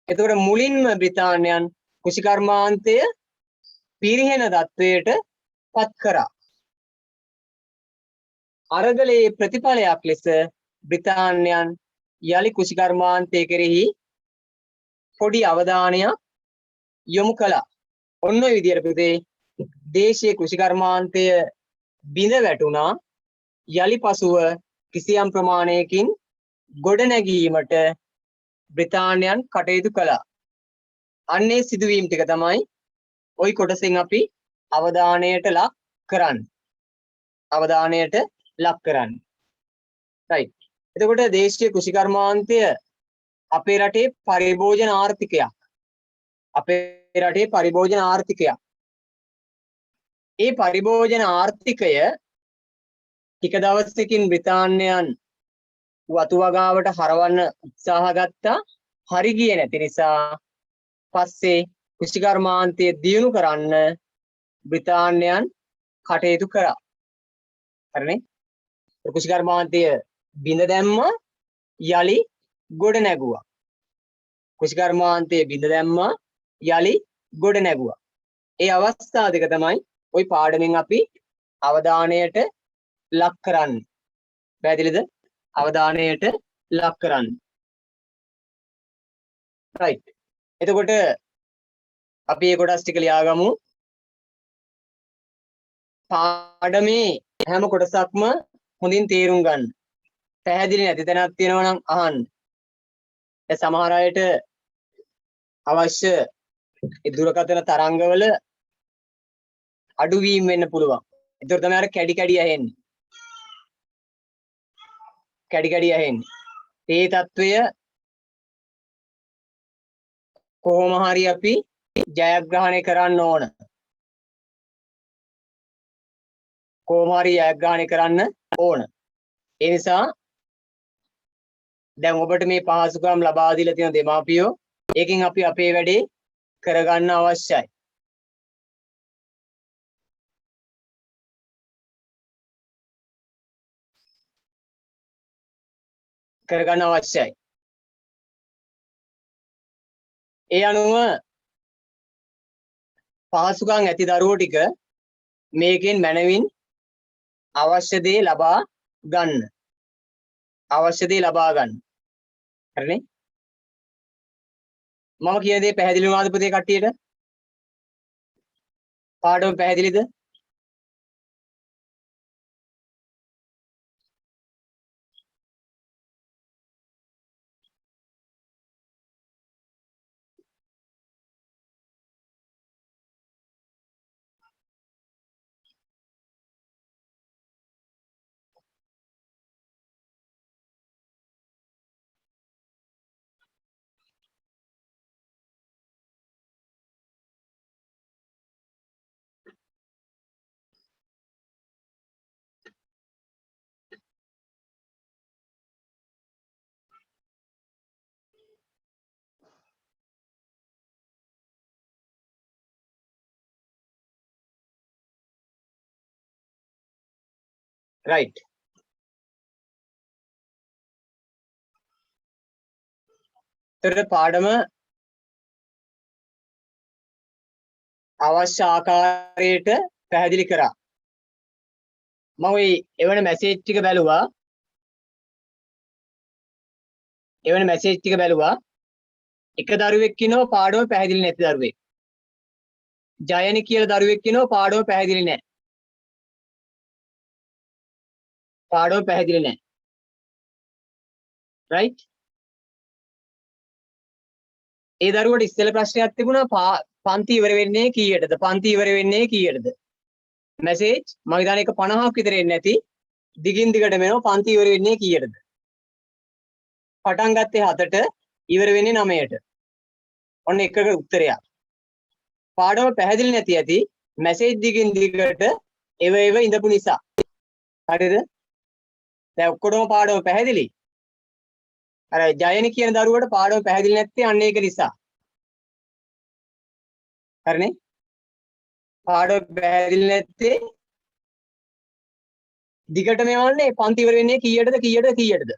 එතකොට මුලින්ම බ්‍රිතාන්‍යයන් කෘෂිකර්මාන්තය පිරිහෙන තත්වයට පත් කරා. අරගලයේ ප්‍රතිඵලයක් ලෙස බ්‍රිතාන්‍යයන් යලි කෘෂිකර්මාන්තය කෙරෙහි පොඩි අවධානයක් යොමු කළා. ඔන්න ඔය විදිහට පුතේ දේශීය කෘෂිකර්මාන්තය බිඳ වැටුණා. යලි පසුව කිසියම් ප්‍රමාණයකින් ගොඩනැගීමට බ්‍රිතාන්‍යයන් කටයුතු කළා. අන්නේ සිදුවීම් ටික තමයි ওই කොටසෙන් අපි අවධානයට ලක් කරන්නේ. අවධානයට ලක් කරන්නේ. right. එතකොට දේශීය කෘෂිකර්මාන්තය අපේ රටේ පරිභෝජන ආර්ථිකයක්. අපේ රටේ පරිභෝජන ආර්ථිකයක්. ඒ පරිභෝජන ආර්ථිකය ටික දවසකින් බ්‍රිතාන්‍යයන් වතු වගාවට හරවන්න උත්සාහ ගත්තා. හරි ගියේ නැති නිසා පස්සේ කෘෂිකර්මාන්තය දියුණු කරන්න බ්‍රිතාන්‍යයන් කටයුතු කරා. හරිනේ? කෘෂිකර්මාන්තය බිඳ දැම්මා යලි ගොඩ නැගුවා. කෘෂිකර්මාන්තය බිඳ දැම්මා යලි ගොඩ නැගුවා. ඒ අවස්ථා දෙක තමයි ওই පාඩමෙන් අපි අවධානයට ලක් කරන්නේ. පැහැදිලිද? අවධානයට ලක් කරන්නේ. right. එතකොට අපි මේ කොටස් ටික ලියාගමු. පාඩමේ හැම කොටසක්ම හොඳින් තේරුම් ගන්න. පැහැදිලි නැති තැනක් තියෙනවා නම් අහන්න. දැන් සමහර අයට අවශ්‍ය ඒ දුරකථන තරංගවල අඩුවීම් වෙන්න පුළුවන්. ඒතර තමයි අර කැඩි කැඩි ඇහෙන්නේ. කැඩි කැඩි ඇහෙන්නේ. මේ తত্ত্বය කොහොම හරි අපි ජයග්‍රහණය කරන්න ඕන. කොහොම හරි ජයග්‍රහණය කරන්න ඕන. ඒ නිසා දැන් ඔබට මේ පහසුකම් ලබා දීලා තියෙන දෙමාපියෝ ඒකෙන් අපි අපේ වැඩේ කරගන්න අවශ්‍යයි. කරගන්න අවශ්‍යයි. ඒ අනුව පහසුකම් ඇති දරුවෝ ටික මේකෙන් මනවින් අවශ්‍ය දේ ලබා ගන්න. අවශ්‍ය දේ ලබා ගන්න. හරිනේ? මම කියන දේ පැහැදිලි වුණාද පුතේ කට්ටියට? පාඩම පැහැදිලිද? right. ඒතර පාඩම අවශ්‍ය ආකාරයට පැහැදිලි කරා. මම ওই එවන මැසේජ් ටික බැලුවා. එවන මැසේජ් ටික බැලුවා. එක දරුවෙක් ඉන්නවා පාඩම පැහැදිලි නැති දරුවෙක්. ජයනි කියලා දරුවෙක් ඉන්නවා පාඩම පැහැදිලි නැහැ. පාඩම පැහැදිලි නැහැ. right. ඒ දරුවට ඉස්සෙල්ලා ප්‍රශ්නයක් තිබුණා පන්ති ඉවර වෙන්නේ කීයටද? පන්ති ඉවර වෙන්නේ කීයටද? මැසේජ් මම හිතන්නේ එක 50ක් විතර එන්නේ නැති. දිගින් දිගටම එනවා පන්ති ඉවර වෙන්නේ කීයටද? පටන් ගත්තේ 7ට ඉවර වෙන්නේ 9ට. ඔන්න එකක උත්තරයක්. පාඩම පැහැදිලි නැති ඇති මැසේජ් දිගින් දිගට එව ඉඳපු නිසා. හරිද? දැන් ඔක්කොටම පාඩම පැහැදිලි. අර ජයනි කියන දරුවට පාඩම පැහැදිලි නැත්තේ අන්න ඒක නිසා. හරිනේ? පාඩම පැහැදිලි නැත්තේ දිගටම යවන්නේ පන්ති ඉවර වෙන්නේ කීයටද?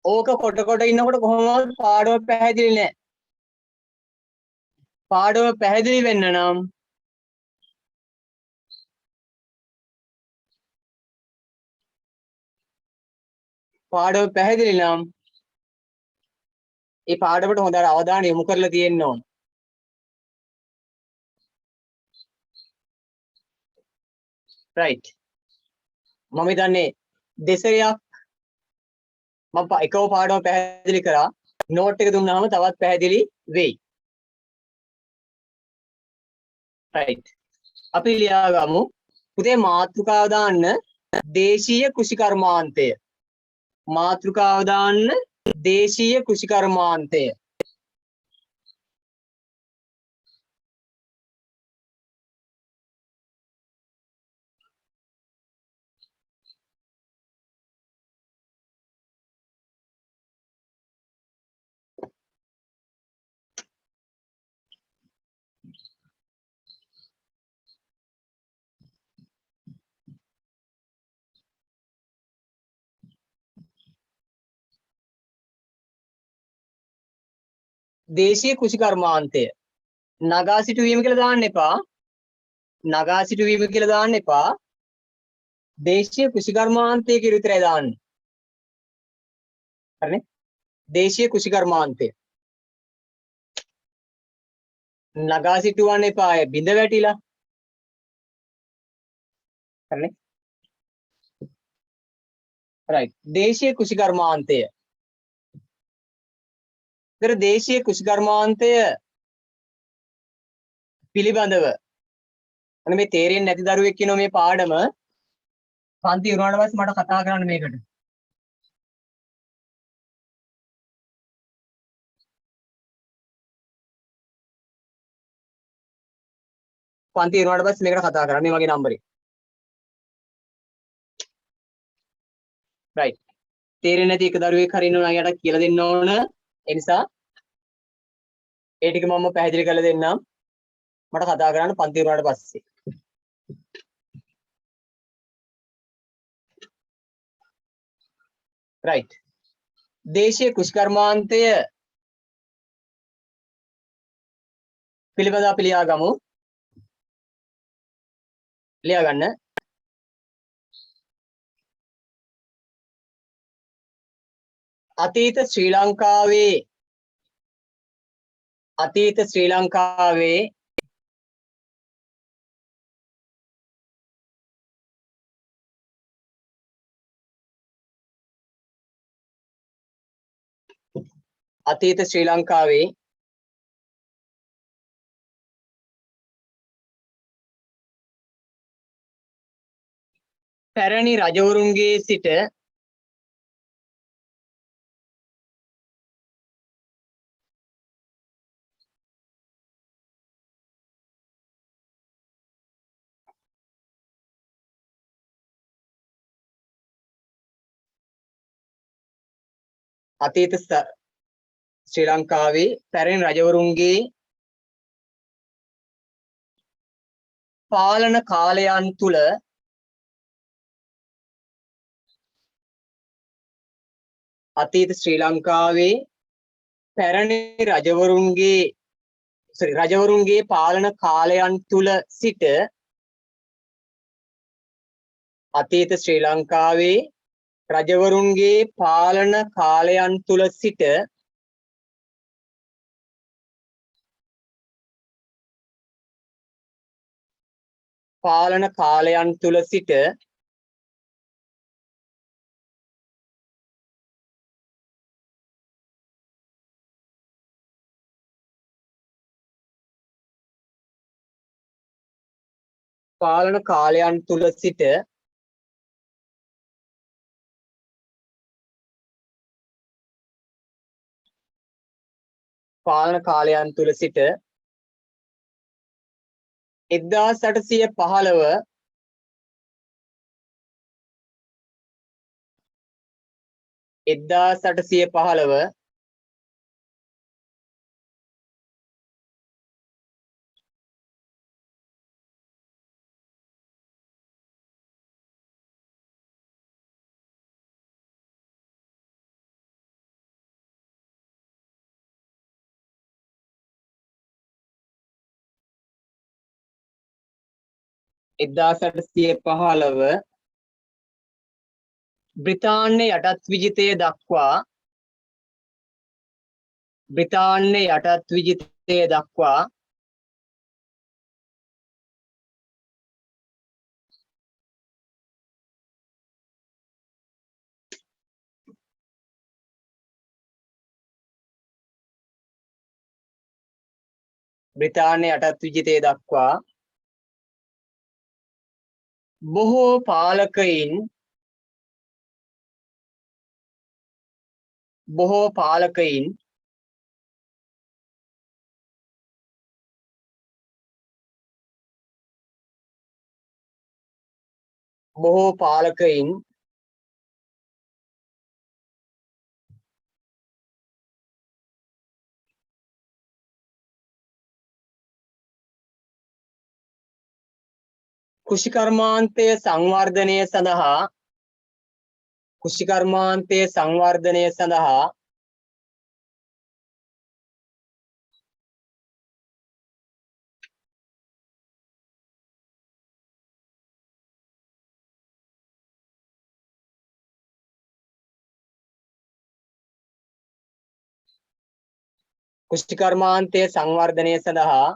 ඕක කොට ඉන්නකොට කොහොමද පාඩම පැහැදිලි නැහැ. පාඩම පැහැදිලි වෙන්න නම් ඒ පාඩමට හොඳ අවධානය යොමු කරලා තියෙන්න ඕන. right. මම හිතන්නේ දෙසරයක් මම එකව පාඩම පැහැදිලි කරා. නෝට් එක දුන්නාම තවත් පැහැදිලි වෙයි. right. අපි ලියාගමු. පුතේ මාතෘකාව දාන්න දේශීය කෘෂිකර්මාන්තය. මාතෘකාව දාන්න දේශීය කෘෂිකර්මාන්තය. දේශීය කෘෂිකර්මාන්තය. නගා සිටුවීම කියලා දාන්න එපා. නගා සිටුවීම කියලා දාන්න එපා. දේශීය කෘෂිකර්මාන්තය කියලා විතරයි දාන්න. හරිනේ? දේශීය කෘෂිකර්මාන්තය. නගා සිටුවන්න එපා. බිඳ වැටිලා. හරිනේ? right. දේශීය කෘෂිකර්මාන්තය. ඒතර දේශීය කෘෂිකර්මාන්තය පිළිබඳව අනේ මේ තේරෙන්නේ නැති දරුවෙක් කියනවා මේ පාඩම පන්ති ඉවරනට පස්සේ මට කතා කරන්න මේකට. පන්ති ඉවරනට පස්සේ මේකට කතා කරන්න. මේ මගේ නම්බරේ. right. තේරෙන්නේ නැති එක දරුවෙක් හරි ඉන්නවා නම් යාට කියලා දෙන්න ඕන. ඒ නිසා ඒ ටික මම පැහැදිලි කරලා දෙන්නම්. මට කතා කරන්න පන්ති ඉවරනට පස්සේ. right. දේශීය කෘෂිකර්මාන්තය පිළිබඳව අපි ලියා ගමු. ලියා ගන්න. අතීත ශ්‍රී ලංකාවේ අතීත ශ්‍රී ලංකාවේ අතීත ශ්‍රී ලංකාවේ පැරණි රජවරුන්ගේ සිට අතීත ශ්‍රී ලංකාවේ පැරණි රජවරුන්ගේ පාලන කාලයන් තුල අතීත ශ්‍රී ලංකාවේ පැරණි රජවරුන්ගේ පාලන කාලයන් තුල සිට අතීත ශ්‍රී ලංකාවේ රජවරුන්ගේ පාලන කාලයන් තුල සිට පාලන කාලයන් තුල සිට පාලන කාලයන් තුල සිට පාලන කාලයන් තුල සිට 1815 1815 1815 බ්‍රිතාන්‍ය යටත් විජිතය දක්වා බ්‍රිතාන්‍ය යටත් විජිතය දක්වා බ්‍රිතාන්‍ය යටත් විජිතය දක්වා බොහෝ පාලකයින් බොහෝ පාලකයින් බොහෝ පාලකයින් කෘෂිකර්මාන්තය සංවර්ධනය සඳහා කෘෂිකර්මාන්තය සංවර්ධනය සඳහා කෘෂිකර්මාන්තය සංවර්ධනය සඳහා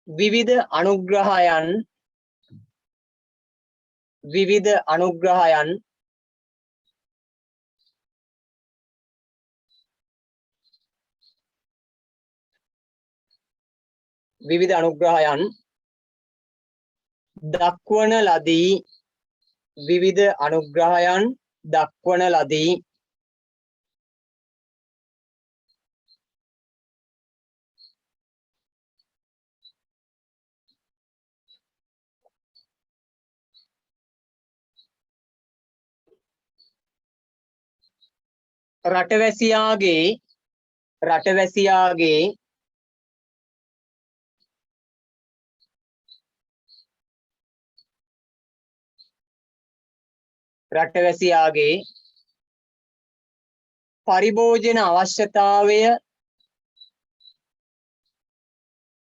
විවිධ අනුග්‍රහයන් විවිධ අනුග්‍රහයන් විවිධ අනුග්‍රහයන් දක්වන ලදී විවිධ අනුග්‍රහයන් දක්වන ලදී රටවැසියාගේ රටවැසියාගේ රටවැසියාගේ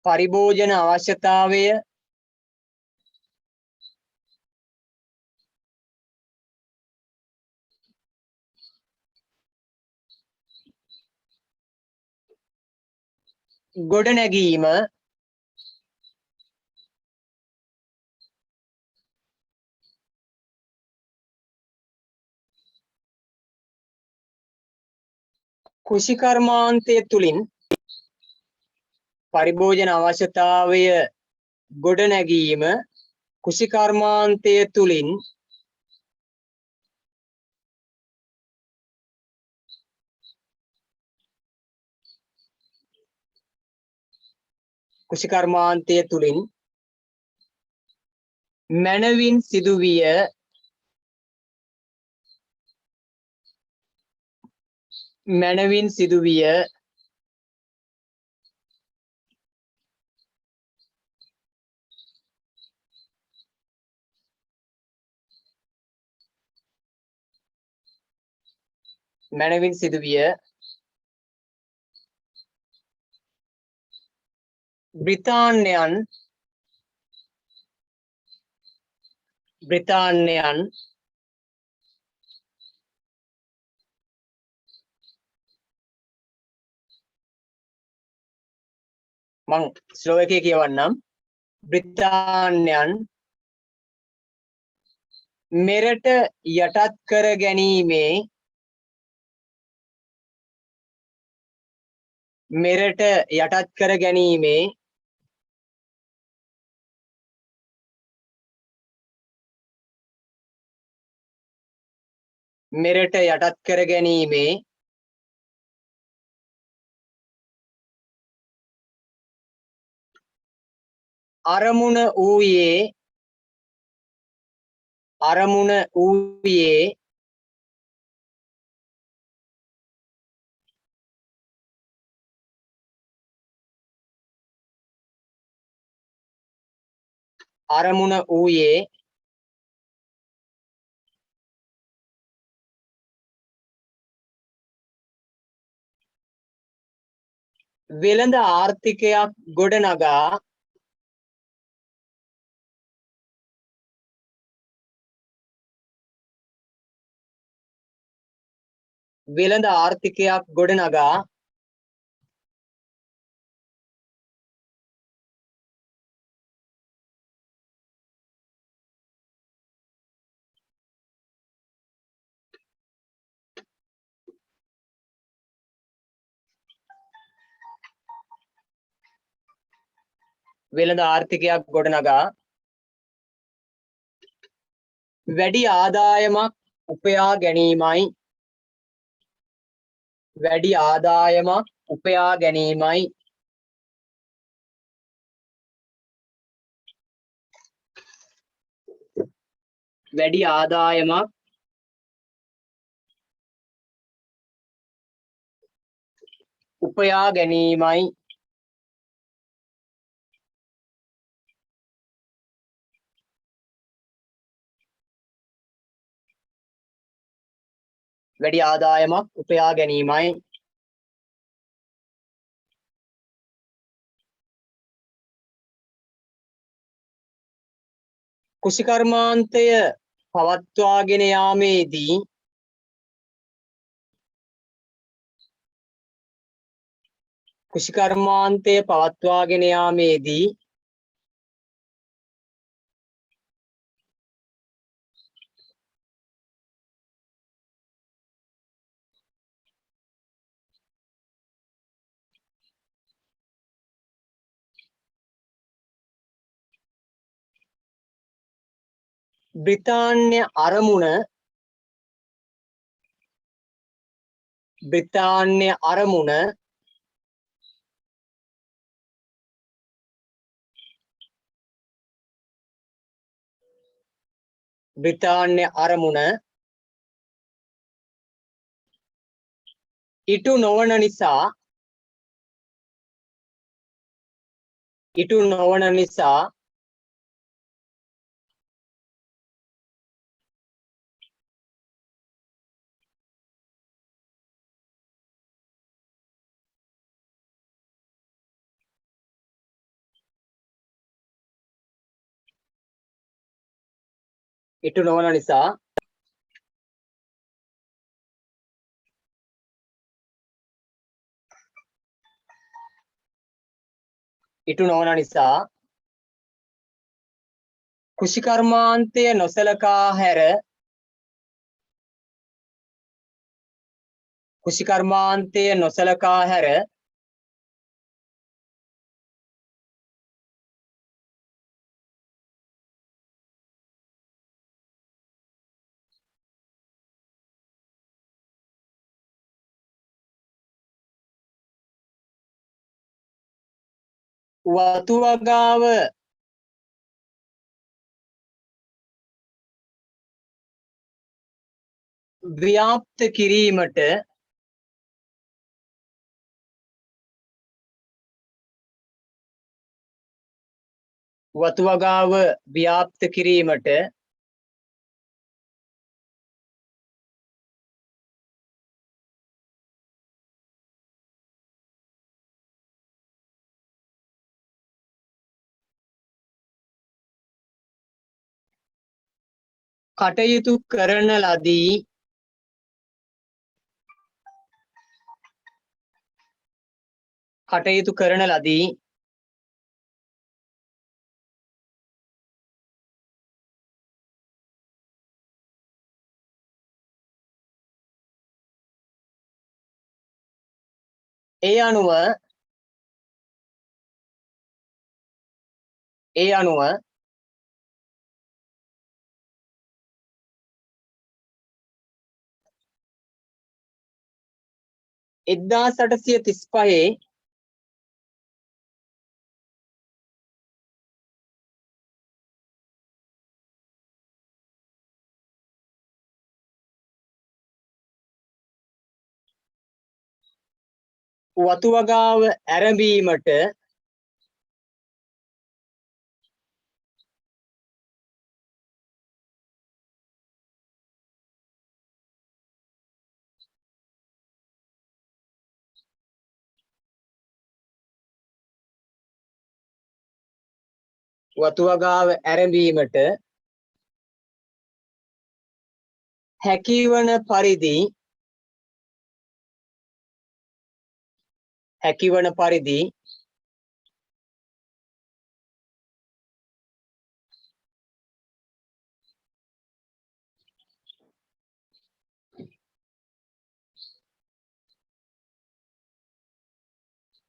පරිභෝජන අවශ්‍යතාවය ගොඩනැගීම කෘෂිකර්මාන්තය තුළින් පරිභෝජන අවශ්‍යතාවය ගොඩනැගීම කෘෂිකර්මාන්තය තුළින් කෘෂිකර්මාන්තය තුළින් මැනවින් සිදුවිය මැනවින් සිදුවිය මැනවින් සිදුවිය බ්‍රිතාන්‍යයන් මං ස්ලෝ එකේ කියවන්නම් බ්‍රිතාන්‍යයන් මෙරට යටත් කර ගැනීමේ මෙරට යටත් කර ගැනීමේ මෙරට යටත් කර ගැනීමේ අරමුණ වූයේ වෙළඳ ආර්ථිකයක් ගොඩනගා වෙළඳ ආර්ථිකයක් ගොඩනගා වෙළඳ ආර්ථිකයක් ගොඩනගා වැඩි ආදායමක් උපයා ගැනීමයි වැඩි ආදායමක් උපයා ගැනීමයි වැඩි ආදායමක් උපයා ගැනීමයි වැඩි ආදායමක් උපයා ගැනීමයි කුෂිකර්මාන්තය පවත්වාගෙන යාමේදී කුෂිකර්මාන්තය පවත්වාගෙන යාමේදී බ්‍රිතාන්‍ය අරමුණ ඉටු නොවන නිසා කුෂිකර්මාන්තය නොසලකා හැර වතු වගාව ව්‍යාප්ත කිරීමට කටයුතු කරන ලදී. ඒ අනුව එක්දාස් අටසිය තිස්පහේ වතු වගාව ඇරඹීමට හැකිවන පරිදි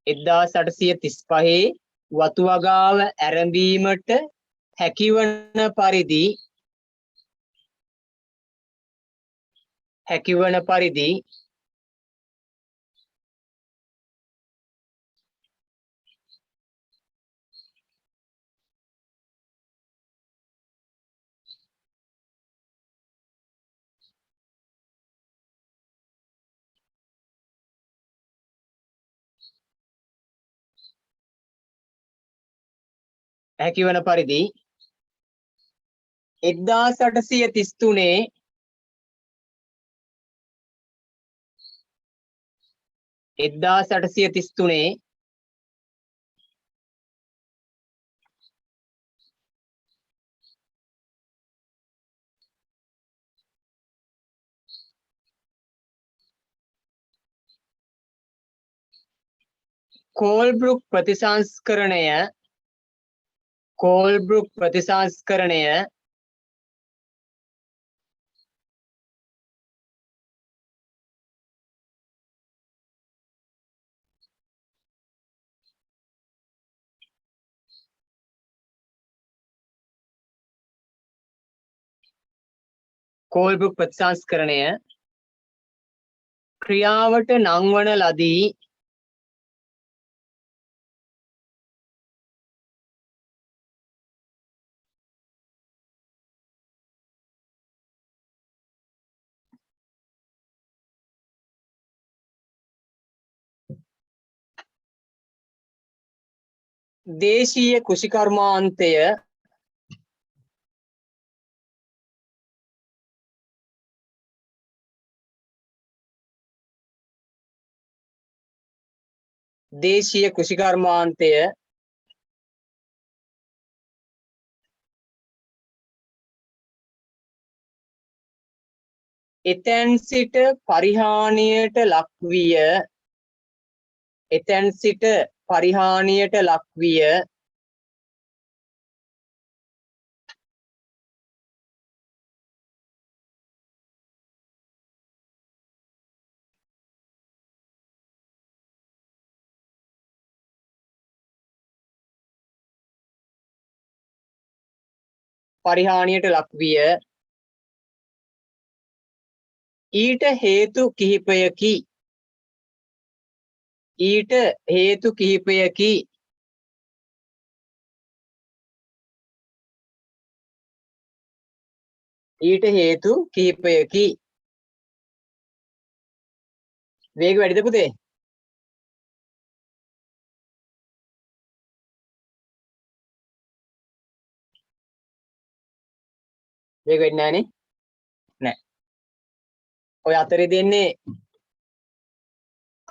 1835 වතු වගාව ඇරඹීමට හැකිවන පරිදි හැකිවන පරිදි 1833 කෝල්බ්‍රුක් ප්‍රතිසංස්කරණය ක්‍රියාවට නංවන ලදී. දේශීය කෘෂිකර්මාන්තය එතැන් සිට පරිහානියට ලක්විය. ඊට හේතු කිහිපයකි. වේග වැඩිද පුතේ? වේග වැඩි නෑනේ. නෑ. ඔය අතරේ දෙන්නේ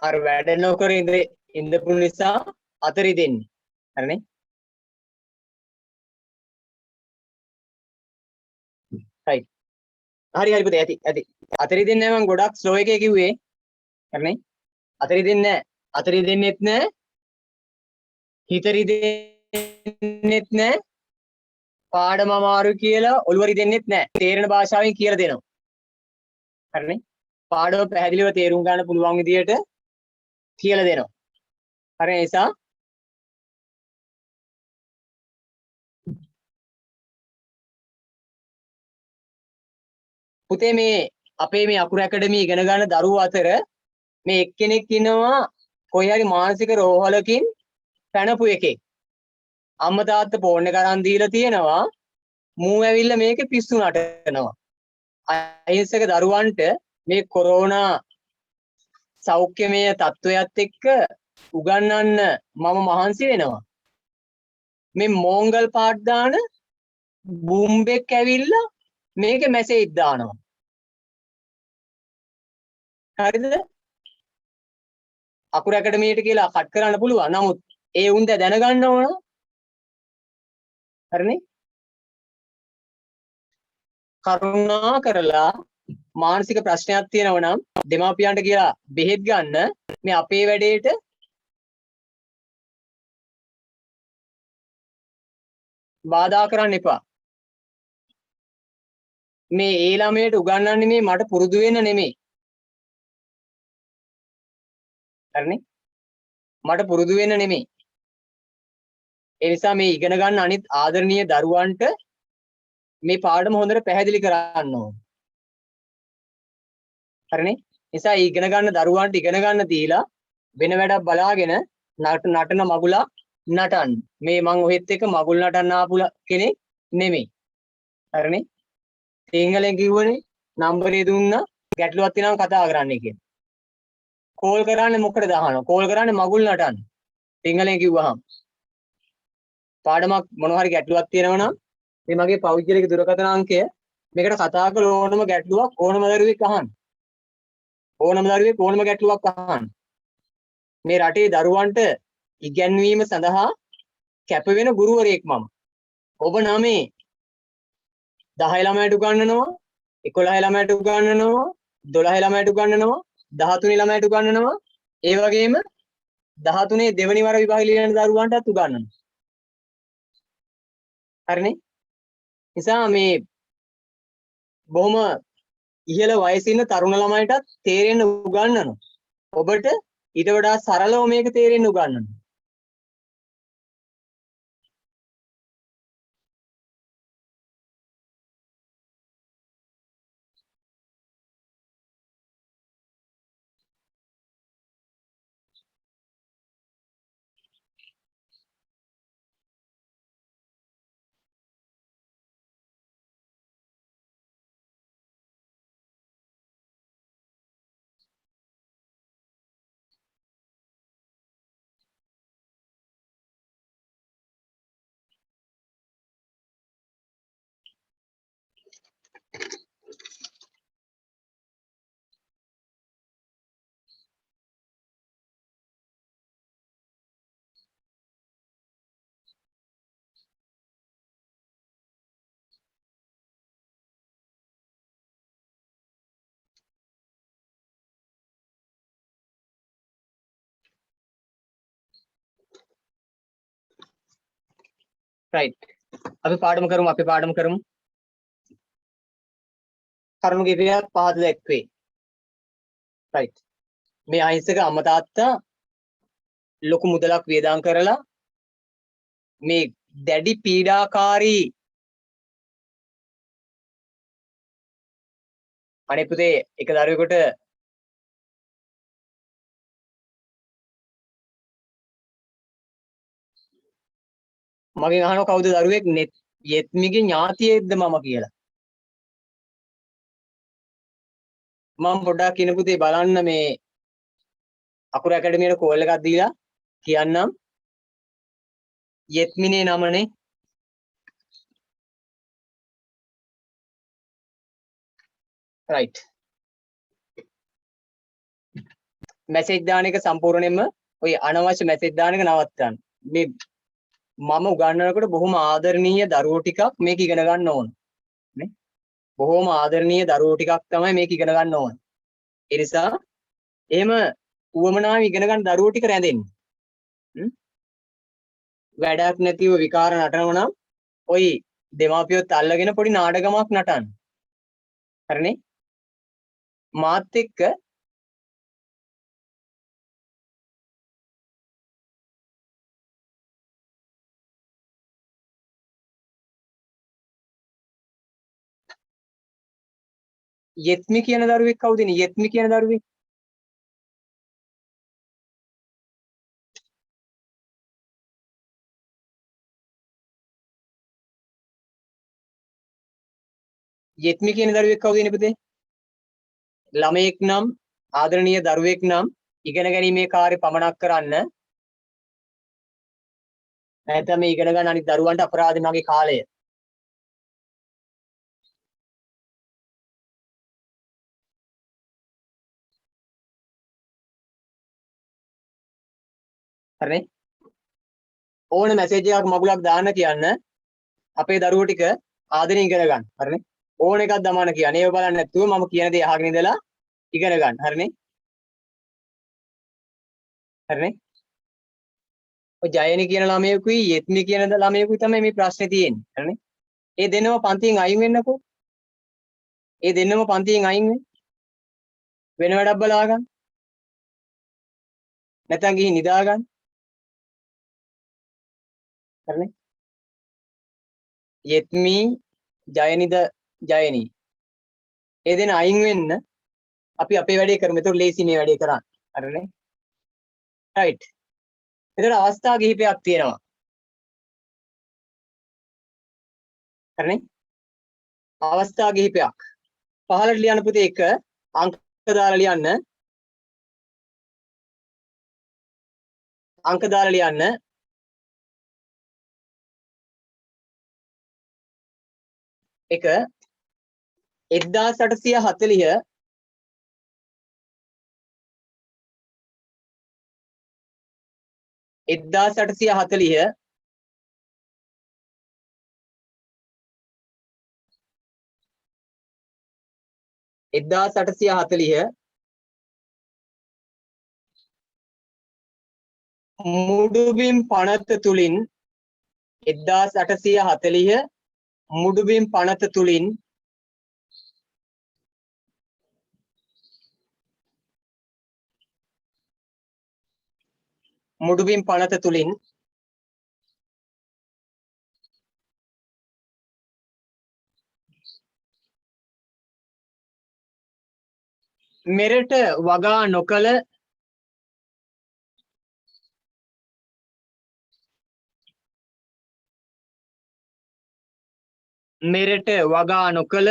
අර වැඩ නොකර ඉඳපු නිසා අතරේ දෙන්නේ. හරිනේ? right. හරි පුතේ ඇති. අතරේ දෙන්නේ නෑ මම ගොඩක් ස්ලෝ එකේ කිව්වේ. හරිනේ? අතරේ දෙන්නේ නෑ. අතරේ දෙන්නෙත් නෑ. හිතරි දෙන්නෙත් නෑ. පාඩම අමාරු කියලා ඔළුවරි දෙන්නෙත් නෑ. තේරෙන භාෂාවෙන් කියලා දෙනවා. හරිනේ? පාඩම පැහැදිලිව තේරුම් ගන්න පුළුවන් විදියට කියලා දෙනවා. හරි නිසා පුතේ මේ අපේ මේ අකුරු ඇකඩමි ඉගෙන ගන්න දරුවෝ අතර මේ එක්කෙනෙක් ඉන්නවා කොයි හරි මානසික රෝහලකින් පැනපු එකෙක්. අම්මා තාත්තා ෆෝන් එක අරන් දීලා තියෙනවා. මූ ඇවිල්ලා මේකේ පිස්සු නටනවා. අහිංසක දරුවන්ට මේ කොරෝනා සෞඛ්‍යමය තත්ත්වයක් එක්ක උගන්වන්න මම මහන්සි වෙනවා. මේ මෝංගල් පාට් දාන බුම්බෙක් ඇවිල්ලා මේකේ මැසේජ් දානවා. හරිද? අකුරු ඇකඩමියට කියලා කට් කරන්න පුළුවන්. නමුත් ඒ උන්ද දැනගන්න ඕන. හරිනේ? කරුණා කරලා මානසික ප්‍රශ්නයක් තියෙනවා නම් දෙමාපියන්ට කියලා බෙහෙත් ගන්න මේ අපේ වැඩේට බාධා කරන්න එපා. මේ ඒ ළමයට උගන්වන්නේ මේ මට පුරුදු වෙන්න නෙමෙයි. හරිනේ? මට පුරුදු වෙන්න නෙමෙයි. ඒ නිසා මේ ඉගෙන ගන්න අනිත් ආදරණීය දරුවන්ට මේ පාඩම හොඳට පැහැදිලි කරන්න ඕන. හරිනේ? නිසා ඉගෙන ගන්න දරුවන්ට ඉගෙන ගන්න දීලා වෙන වැඩක් බලාගෙන නටන මගුලක් නටන්න. මේ මං ඔහෙත් එක්ක මගුල් නටන්න ආපු කෙනෙක් නෙමෙයි. හරිනේ? සිංහලෙන් කිව්වනේ නම්බරේ දුන්නා ගැටලුවක් තියෙනවා කතා කරන්න කියන. කෝල් කරන්නේ මොකටද අහනවා? කෝල් කරන්නේ මගුල් නටන්න. සිංහලෙන් කිව්වහම. පාඩමක් මොනවා හරි ගැටලුවක් තියෙනවා නම් මේ මගේ පෞද්ගලික දුරකථන අංකය මේකට කතා කළ ඕනම ගැටලුවක් ඕනම දරුවෙක් අහන්න. ඕනම දරුවෙක් ඕනම ගැටලුවක් අහන්න. මේ රටේ දරුවන්ට ඉගැන්වීම සඳහා කැප වෙන ගුරුවරයෙක් මම. ඔබ නමේ 10 ළමයට උගන්වනවා, 11 ළමයට උගන්වනවා, 12 ළමයට උගන්වනවා, 13 ළමයට උගන්වනවා. ඒ වගේම 13 දෙවෙනි වර විභාග ලියන දරුවන්ටත් උගන්වනවා. හරිනේ? නිසා මේ බොහොම ඉහළ වයසේ ඉන්න තරුණ ළමයිටත් තේරෙන්න උගන්වනවා. ඔබට ඊට වඩා සරලව මේක තේරෙන්න උගන්වනවා. right. අපි පාඩම කරමු. කරුණු කිහිපයක් පහත දැක්වේ. right. මේ අහිංසක අම්මා තාත්තා ලොකු මුදලක් වියදම් කරලා මේ දැඩි පීඩාකාරී අනේ පුතේ එක දරුවෙකුට මගෙන් අහනවා කවුද දරුවෙක් යෙත්මිගේ ඥාතියෙක්ද මම කියලා. මම පොඩ්ඩක් කියන පුතේ බලන්න මේ අකුරු ඇකඩමියට කෝල් එකක් දීලා කියන්නම් යෙත්මිනේ නමනේ right. මැසේජ් දාන එක සම්පූර්ණයෙන්ම ඔය අනවශ්‍ය මැසේජ් දාන එක නවත්තන්න. මේ මම උගන්වනකොට බොහොම ආදරණීය දරුවෝ ටිකක් මේක ඉගෙන ගන්න ඕන. නේ? බොහොම ආදරණීය දරුවෝ ටිකක් තමයි මේක ඉගෙන ගන්න ඕන. ඒ නිසා එහෙම උවමනාව ඉගෙන ගන්න දරුවෝ ටික රැඳෙන්න. වැඩක් නැතිව විකාර නටනව නම් ඔයි දෙමාපියොත් අල්ලගෙන පොඩි නාටකමක් නටන්න. හරිනේ? මාත් එක්ක යෙත්මි කියන දරුවෙක් කවුද ඉන්නේ? යෙත්මි කියන දරුවෙක්. යෙත්මි කියන දරුවෙක් කවුද ඉන්නේ පුතේ? ළමයෙක් නම් ආදරණීය දරුවෙක් නම් ඉගෙන ගැනීමේ කාර්ය පමනක් කරන්න නැත්නම් මේ ඉගෙන ගන්න අනිත් දරුවන්ට අපරාධ මගේ කාලය. හරිනේ? ඕන මැසේජ් එකක් මගුලක් දාන්න කියන්න අපේ දරුවෝ ටික ආදරෙන් ඉගෙන ගන්න. හරිනේ? ඕන එකක් දමන්න කියන්නේ. ඒව බලන්න නැතුව මම කියන දේ අහගෙන ඉඳලා ඉගෙන ගන්න. හරිනේ? හරිනේ? ඔය ජයනි කියන ළමයෙකුයි යෙත්මි කියන ළමයෙකුයි තමයි මේ ප්‍රශ්නේ තියෙන්නේ. හරිනේ? ඒ දෙන්නම පන්තියෙන් අයින් වෙන්නකෝ. ඒ දෙන්නම පන්තියෙන් අයින් වෙන වැඩක් බලා ගන්න. නැත්නම් ගිහින් නිදා ගන්න. හරිනේ. යෙත්මි ජයනිද ජයනි. ඒ දෙන අයින් වෙන්න අපි අපේ වැඩේ කරමු. ඒතකොට ලේසි මේ වැඩේ කරන්න. හරිනේ. රයිට්. එතකොට අවස්ථා කිහිපයක් තියෙනවා. හරිනේ. අවස්ථා කිහිපයක්. පහළට ලියන්න පුතේ එක අංක දාලා ලියන්න. අංක දාලා ලියන්න. එක 1840 1840 1840 මුඩුබිම් පනත තුලින් 1840 මුඩුබිම් පනත තුලින් මුඩුබිම් පනත තුලින් මෙරට වගා නොකළ මෙරට වගා නොකළ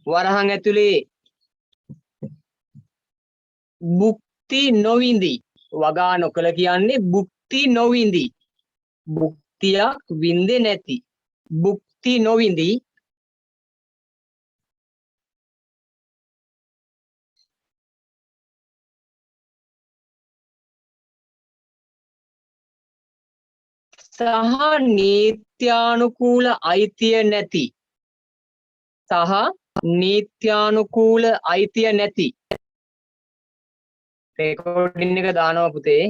වරහන් ඇතුලේ භුක්ති නොවිඳි වගා නොකළ කියන්නේ භුක්ති නොවිඳි භුක්තියක් විඳේ නැති භුක්ති නොවිඳි සහ නීත්‍යානුකූල අයිතිය නැති සහ නීත්‍යානුකූල අයිතිය නැති රෙකෝඩින් එක දානවා පුතේ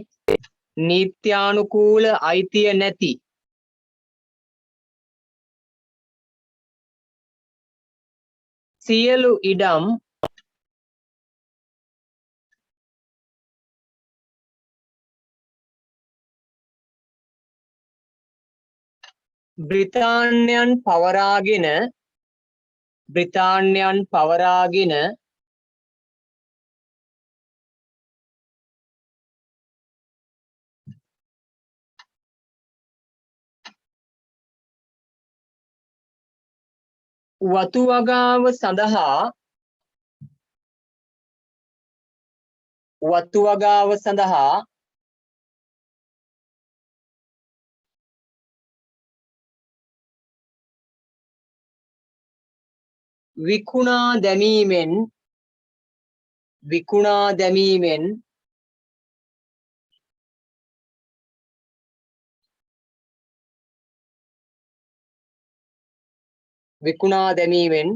නීත්‍යානුකූල අයිතිය නැති සියලු ඉඩම් බ්‍රිතාන්‍යයන් පවරාගෙන වතු වගාව සඳහා විකුණා දැමීමෙන්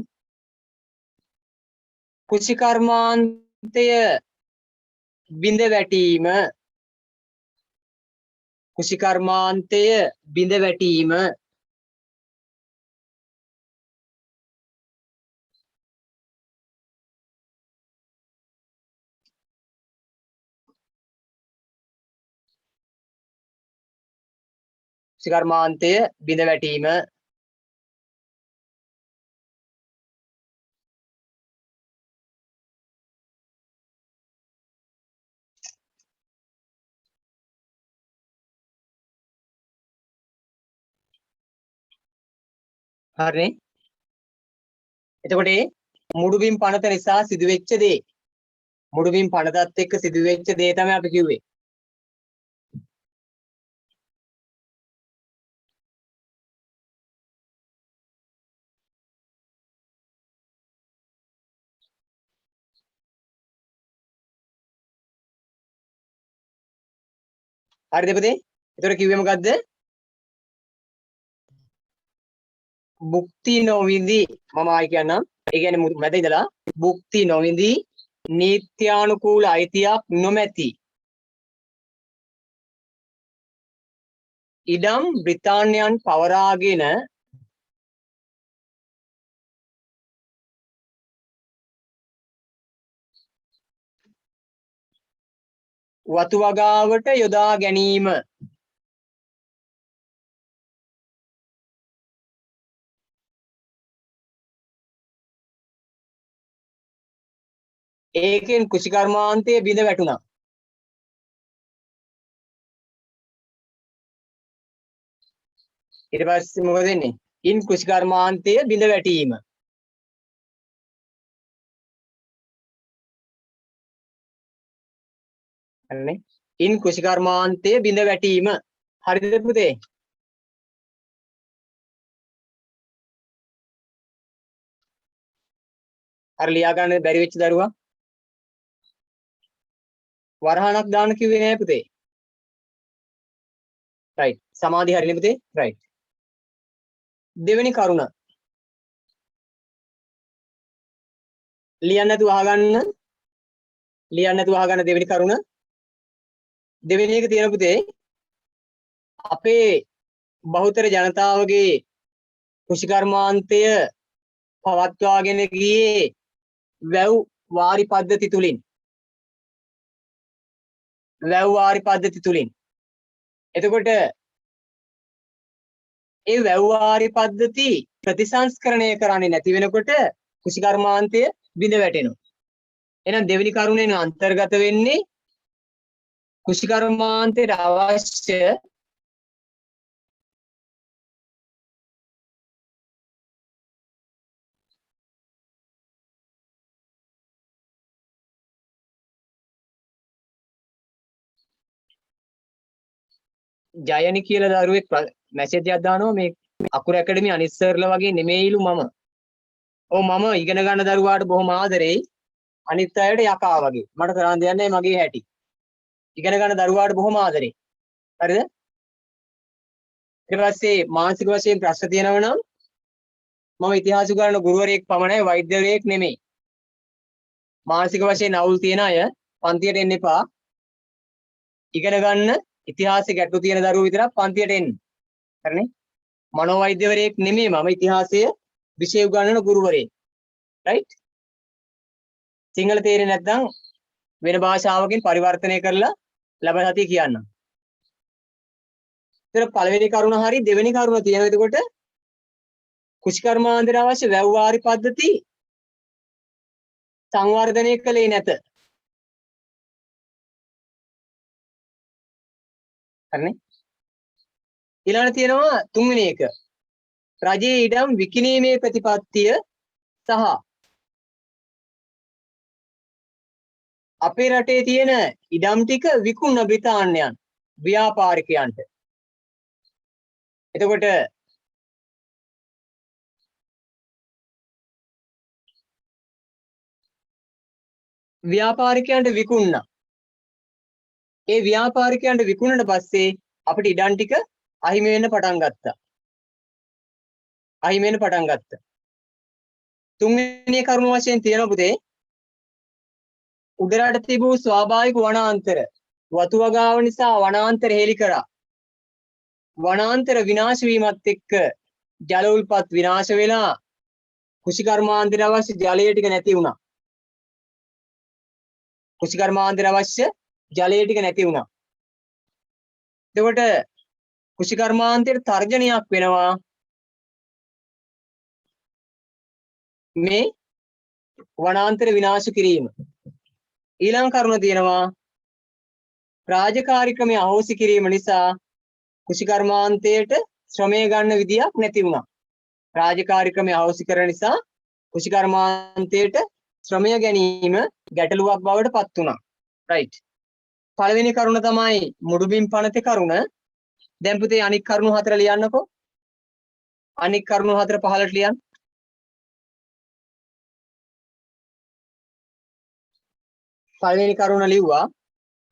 කෘෂිකර්මාන්තය බිඳ වැටීම හරිනේ එතකොට මුඩුබිම් පනත නිසා සිදුවෙච්ච දේ මුඩුබිම් පනතත් එක්ක සිදුවෙච්ච දේ තමයි අපි කිව්වේ හරිද පුතේ එතකොට කිව්වේ මොකද්ද භුක්ති නොවිඳි මම ආයි කියන්නම් ඒ කියන්නේ මැද ඉඳලා භුක්ති නොවිඳි නීත්‍යානුකූල අයිතියක් නොමැති ඉඩම් බ්‍රිතාන්‍යයන් පවරාගෙන වතු වගාවට යොදා ගැනීම. ඒකෙන් කුෂිකර්මාන්තයේ බිඳ වැටුණා. ඊට පස්සේ මොකද වෙන්නේ? ඉන් කුෂිකර්මාන්තයේ බිඳ වැටීම. හරිනේ. ඉන් කුෂිකර්මාන්තයේ බිඳ වැටීම. හරිද පුතේ? අර ලියා ගන්න බැරි වෙච්ච දරුවා වරහණක් දාන්න කිව්වේ නෑ පුතේ. රයිට්. සමාධි හරිනේ පුතේ? රයිට්. දෙවෙනි කරුණ ලියන්න නැතුව අහගන්න. ලියන්න නැතුව අහගන්න දෙවෙනි කරුණ. දෙවෙනි එක තියෙන පුතේ අපේ බහුතර ජනතාවගේ කුෂිකර්මාන්තය පවත්වාගෙන ගියේ වැව් වාරි පද්ධති තුලින්. වැව් වාරි පද්ධති තුලින්. එතකොට ඒ වැව් වාරි පද්ධති ප්‍රතිසංස්කරණය කරන්නේ නැති වෙනකොට කුෂිකර්මාන්තය බිඳ වැටෙනවා. එහෙනම් දෙවෙනි කරුණෙන් අන්තර්ගත වෙන්නේ කුෂිකර්මාන්තයට අවශ්‍ය ජයනි කියලා දරුවෙක් මැසේජ් එකක් දානවා මේ අකුරු ඇකඩමි අනිත් සර්ලා වගේ නෙමෙයිලු මම. ඔව් මම ඉගෙන ගන්න දරුවාට බොහොම ආදරෙයි. අනිත් අයට යකා වගේ. මට කරන්න දෙයක් නැහැ මගේ හැටි. ඉගෙන ගන්න දරුවාට බොහොම ආදරෙයි. හරිද? ඊට පස්සේ මානසික වශයෙන් ප්‍රශ්න තියෙනවා නම් මම ඉතිහාස උගන්වන ගුරුවරයෙක් පමණයි වෛද්‍යවරයෙක් නෙමෙයි. මානසික වශයෙන් අවුල් තියෙන අය පන්තියට එන්න එපා. ඉගෙන ගන්න ඉතිහාසෙ ගැටලු තියෙන දරුවෝ විතරක් පන්තියට එන්න. හරිනේ? මනෝවෛද්‍යවරයෙක් නෙමෙයි මම ඉතිහාසය විෂය උගන්වන ගුරුවරයෙක්. රයිට්? සිංහල තේරෙන්නේ නැත්නම් වෙන භාෂාවකින් පරිවර්තනය කරලා ලබන සතිය කියන්න. ඒතර පළවෙනි කරුණ හරි දෙවෙනි කරුණ තියෙනවා. එතකොට කුෂිකර්මාන්තයට අවශ්‍ය වැව් වාරි පද්ධති සංවර්ධනය කළේ නැත. හරිනේ? ඊළඟට තියෙනවා තුන්වෙනි එක. රජයේ ඉඩම් විකිණීමේ ප්‍රතිපත්තිය සහ අපේ රටේ තියෙන ඉඩම් ටික විකුණන බ්‍රිතාන්‍යයන් ව්‍යාපාරිකයන්ට. එතකොට ව්‍යාපාරිකයන්ට විකුණනා. ඒ ව්‍යාපාරිකයන්ට විකුණනට පස්සේ අපිට ඉඩම් ටික අහිමි වෙන්න පටන් ගත්තා. අහිමි වෙන්න පටන් ගත්තා. තුන්වෙනි කරුණ වශයෙන් තියෙනවා පුතේ උඩරට තිබූ ස්වාභාවික වනාන්තර වතු වගාව නිසා වනාන්තර හෙලි කරා. වනාන්තර විනාශ වීමත් එක්ක ජල උල්පත් විනාශ වෙලා කුෂිකර්මාන්තයට අවශ්‍ය ජලය ටික නැති වුණා. කුෂිකර්මාන්තයට අවශ්‍ය ජලය ටික නැති වුණා. එතකොට කුෂිකර්මාන්තයට තර්ජනයක් වෙනවා මේ වනාන්තර විනාශ කිරීම. ඊළඟ කරුණ තියෙනවා රාජකාරී ක්‍රමය අහෝසි කිරීම නිසා කුෂිකර්මාන්තයට ශ්‍රමය ගන්න විදියක් නැති වුණා. රාජකාරී ක්‍රමය අහෝසි කරන නිසා කුෂිකර්මාන්තයට ශ්‍රමය ගැනීම ගැටලුවක් බවට පත් වුණා. රයිට්. පළවෙනි කරුණ තමයි මුඩුබිම් පනතේ කරුණ. දැන් පුතේ අනික් කරුණු හතර ලියන්නකෝ. අනික් කරුණු හතර පහලට ලියන්න. පළවෙනි කරුණ ලිව්වා.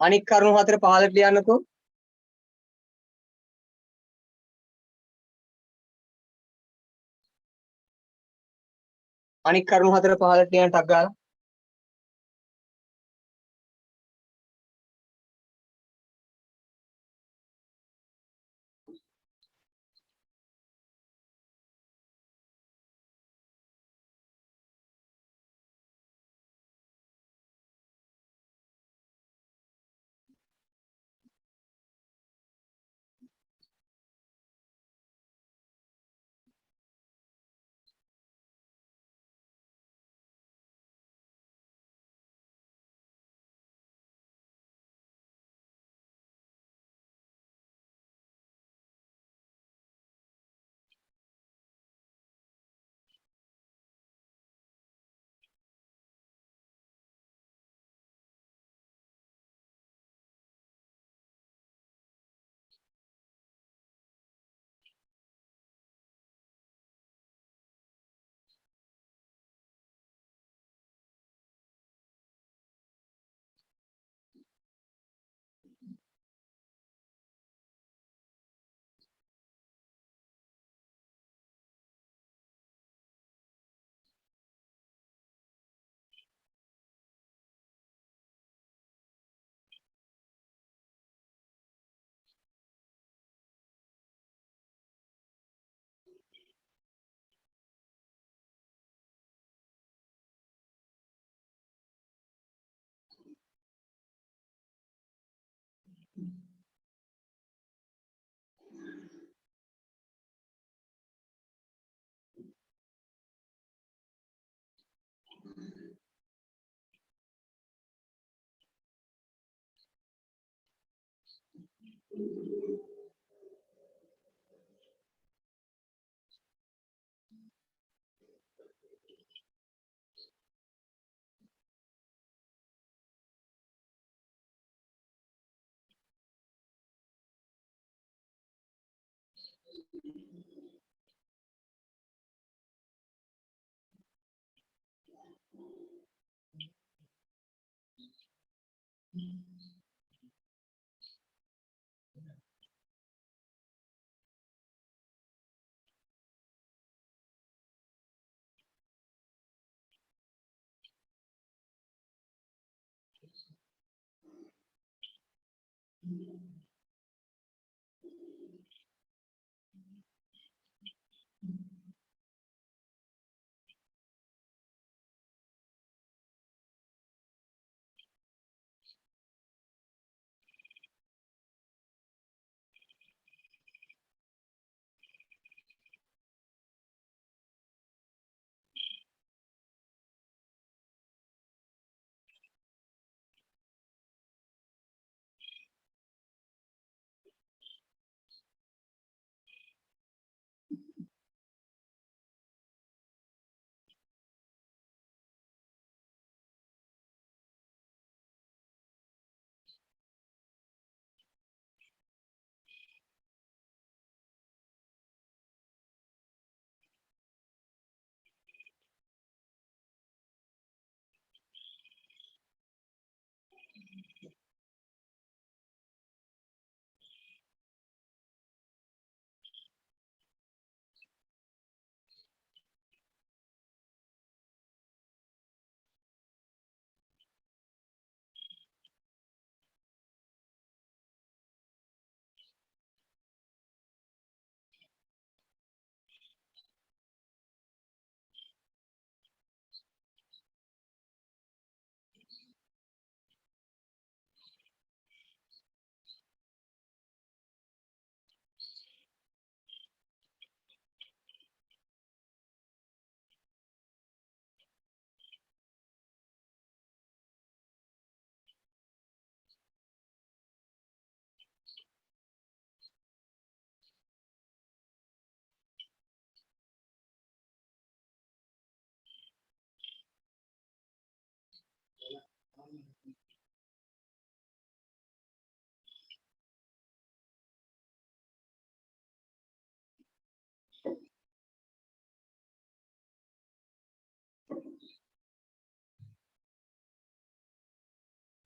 අනික් කරුණු හතර පහලට ලියන්නකෝ. අනික් කරුණු හතර පහලට ලියන්න ටක් ගාලා.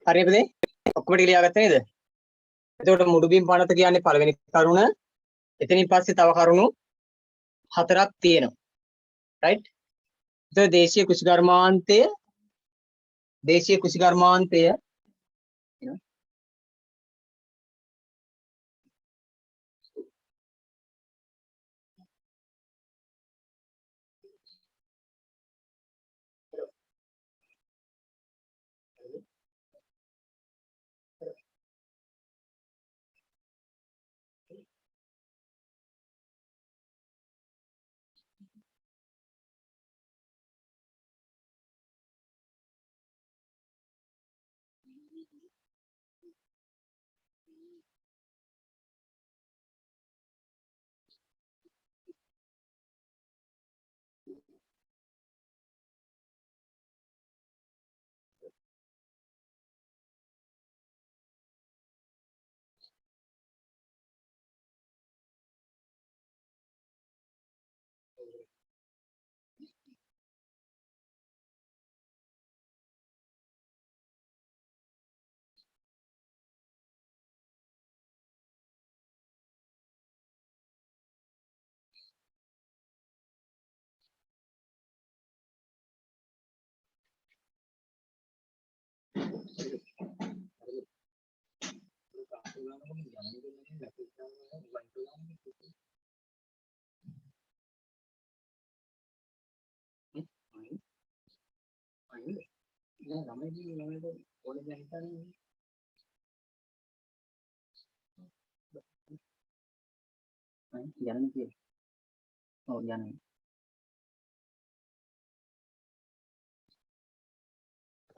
හරියටද? ඔක්කොම ටික ලියාගත්තා නේද? එතකොට මුඩුබිම් පනත කියන්නේ පළවෙනි කරුණ. එතනින් පස්සේ තව කරුණු 4ක් තියෙනවා. රයිට්? එතකොට දේශීය කෘෂිකර්මාන්තය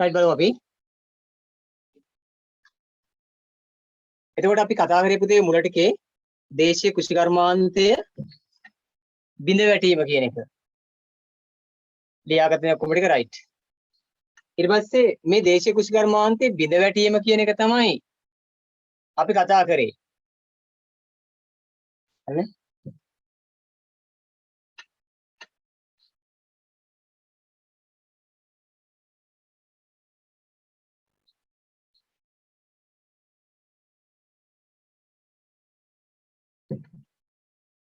right බලමු අපි. එතකොට අපි කතා කරේ පුතේ මුල ටිකේ දේශීය කෘෂිකර්මාන්තය බිඳ වැටීම කියන එක. ලියාගත්තේ ඔක්කොම ටික රයිට්. ඊට පස්සේ මේ දේශීය කෘෂිකර්මාන්තයේ බිඳ වැටීම කියන එක තමයි අපි කතා කරේ. හරිනේ?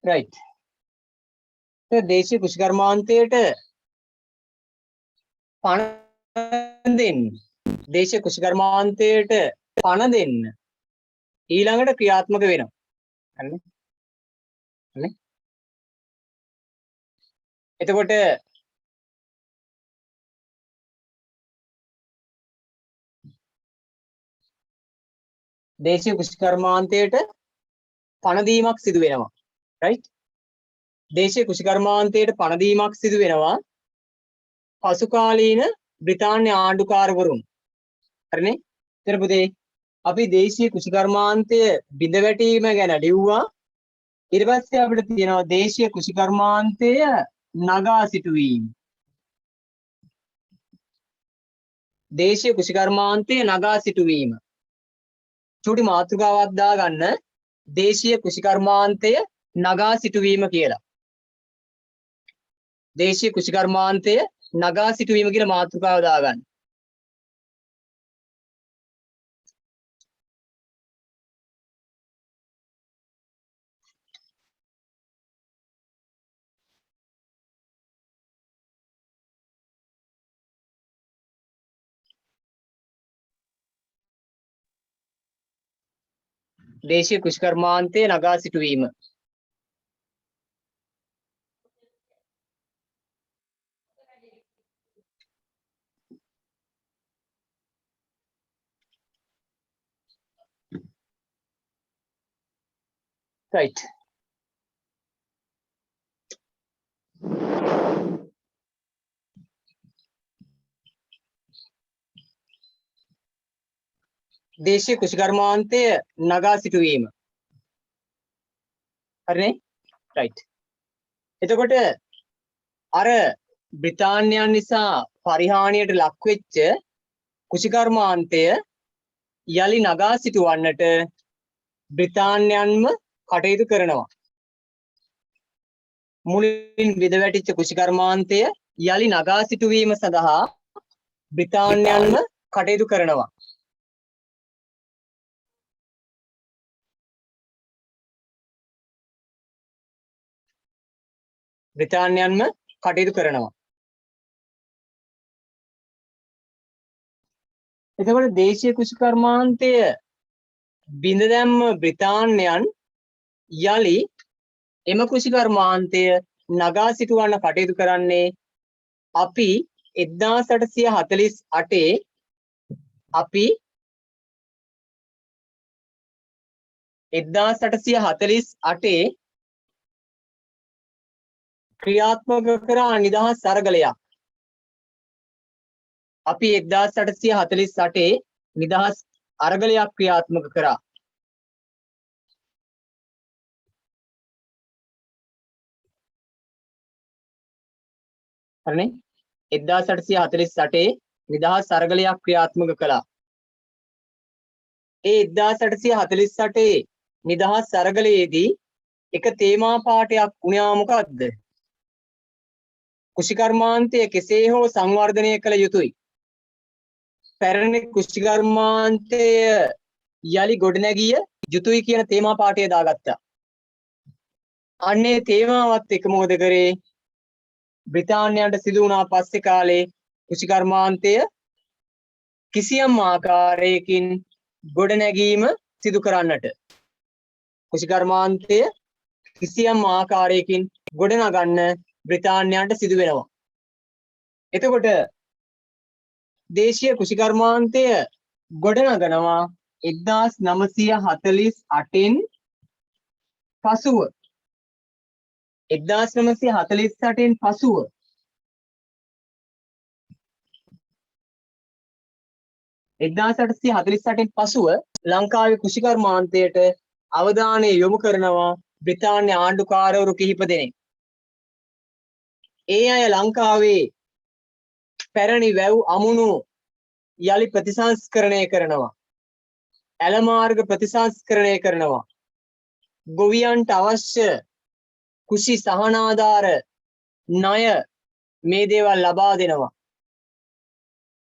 රයිට්. දේශීය කෘෂිකර්මාන්තයට පණ දෙන්න. දේශීය කෘෂිකර්මාන්තයට පණ දෙන්න. ඊළඟට ක්‍රියාත්මක වෙනවා. හරිනේ? හරිනේ? එතකොට දේශීය කෘෂිකර්මාන්තයට පණ දීමක් සිදු වෙනවා. රයිට්? දේශීය කෘෂිකර්මාන්තයට පණ දීමක් සිදු වෙනවා. පසු කාලීන බ්‍රිතාන්‍ය ආණ්ඩුකාරවරුන්. හරිනේ? ඊට පුතේ අපි දේශීය කෘෂිකර්මාන්තය බිඳ වැටීම ගැන ලිව්වා. ඊට පස්සේ අපිට තියෙනවා දේශීය කෘෂිකර්මාන්තය නගා සිටුවීම. දේශීය කෘෂිකර්මාන්තය නගා සිටුවීම. චූටි මාතෘකාවක් දාගන්න දේශීය කෘෂිකර්මාන්තය නගා සිටුවීම කියලා. දේශීය කෘෂිකර්මාන්තය නගා සිටුවීම කියලා මාතෘකාව දාගන්න. දේශීය කෘෂිකර්මාන්තය නගා සිටුවීම. right. දේශීය කෘෂිකර්මාන්තය නගා සිටුවීම. හරිනේ? right. එතකොට අර බ්‍රිතාන්‍යයන් නිසා පරිහානියට ලක් වෙච්ච කෘෂිකර්මාන්තය යලි නගා සිටුවන්නට බ්‍රිතාන්‍යයන්ම කටයුතු කරනවා. මුලින් බිඳ වැටිච්ච කෘෂිකර්මාන්තය යලි නගා සිටුවීම සඳහා බ්‍රිතාන්‍යයන්ම කටයුතු කරනවා. බ්‍රිතාන්‍යයන්ම කටයුතු කරනවා. එතකොට දේශීය කෘෂිකර්මාන්තය බිඳ දැම්ම බ්‍රිතාන්‍යයන් යලි එම කෘෂිකර්මාන්තය නගා සිටුවන්න කටයුතු කරන්නේ අපි 1848 ක්‍රියාත්මක කරා නිදහස් අරගලයක්. අපි 1848 නිදහස් අරගලයක් ක්‍රියාත්මක කරා. හරිනේ? 1848 නිදහස් අරගලයක් ක්‍රියාත්මක කළා. ඒ 1848 නිදහස් අරගලයේදී එක තේමා පාඨයක් වුණා මොකද්ද? කෘෂිකර්මාන්තය කෙසේ හෝ සංවර්ධනය කළ යුතුයි. පැරණි කෘෂිකර්මාන්තය යලි ගොඩනැගිය යුතුයි කියන තේමා පාඨය දාගත්තා. අන්නේ තේමාවත් එක මොකද කරේ? බ්‍රිතාන්‍යයන්ට සිදු වුණා පස්සේ කාලේ කෘෂිකර්මාන්තය කිසියම් ආකාරයකින් ගොඩනැගීම සිදු කරන්නට. කෘෂිකර්මාන්තය කිසියම් ආකාරයකින් ගොඩනගන්න බ්‍රිතාන්‍යයන්ට සිදු වෙනවා. එතකොට දේශීය කෘෂිකර්මාන්තය ගොඩනගනවා 1948න් පසුව. 1948න් පසුව ලංකාවේ කෘෂිකර්මාන්තයට අවධානය යොමු කරනවා බ්‍රිතාන්‍ය ආණ්ඩුකාරවරු කිහිප දෙනෙක්. ඒ අය ලංකාවේ පැරණි වැව් අමුණු යලි ප්‍රතිසංස්කරණය කරනවා. ඇල මාර්ග ප්‍රතිසංස්කරණය කරනවා. ගොවියන්ට අවශ්‍ය කෘෂි සහනාධාර ණය මේ දේවල් ලබා දෙනවා.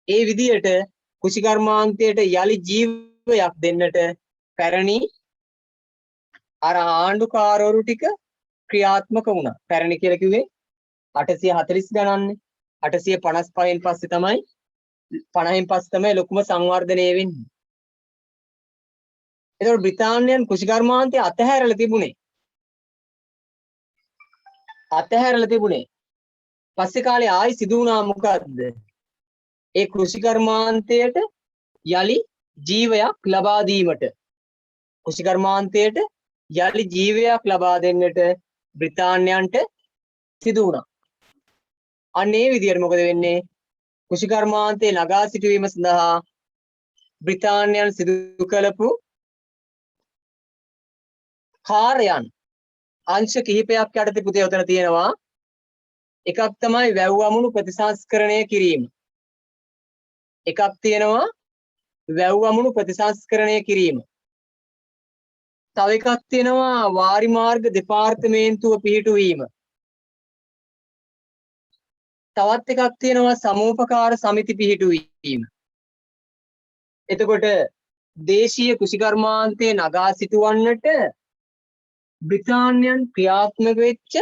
ඒ විදියට කෘෂිකර්මාන්තයට යලි ජීවයක් දෙන්නට පැරණි අර ආණ්ඩුකාරවරු ටික ක්‍රියාත්මක වුණා. පැරණි කියලා කිව්වේ 840 ගණන්නේ. 855න් පස්සේ තමයි 50න් පස්සේ තමයි ලොකුම සංවර්ධනය වෙන්නේ. ඒතකොට බ්‍රිතාන්‍යයන් කෘෂිකර්මාන්තය අතහැරලා තිබුණේ. පස්සේ කාලේ ආයි සිදු වුණා මොකද්ද? ඒ කෘෂිකර්මාන්තයට යලි ජීවයක් ලබා දීමට කෘෂිකර්මාන්තයට යලි ජීවයක් ලබා දෙන්නට බ්‍රිතාන්‍යයන්ට සිදු වුණා. අන්න ඒ විදියට මොකද වෙන්නේ? කෘෂිකර්මාන්තයේ නගා සිටුවීම සඳහා බ්‍රිතාන්‍යයන් සිදු කළපු කාර්යයන් අංශ කිහිපයක් යටතේ පුතේ උතන තියෙනවා. එකක් තමයි වැව් අමුණු ප්‍රතිසංස්කරණය කිරීම. එකක් තියෙනවා වැව් අමුණු ප්‍රතිසංස්කරණය කිරීම. තව එකක් තියෙනවා වාරි මාර්ග දෙපාර්තමේන්තුව පිහිටුවීම. තවත් එකක් තියෙනවා සමූපකාර සමිති පිහිටුවීම. එතකොට දේශීය කෘෂිකර්මාන්තයේ නගා සිටුවන්නට බ්‍රිතාන්‍යයන් ක්‍රියාත්මක වෙච්ච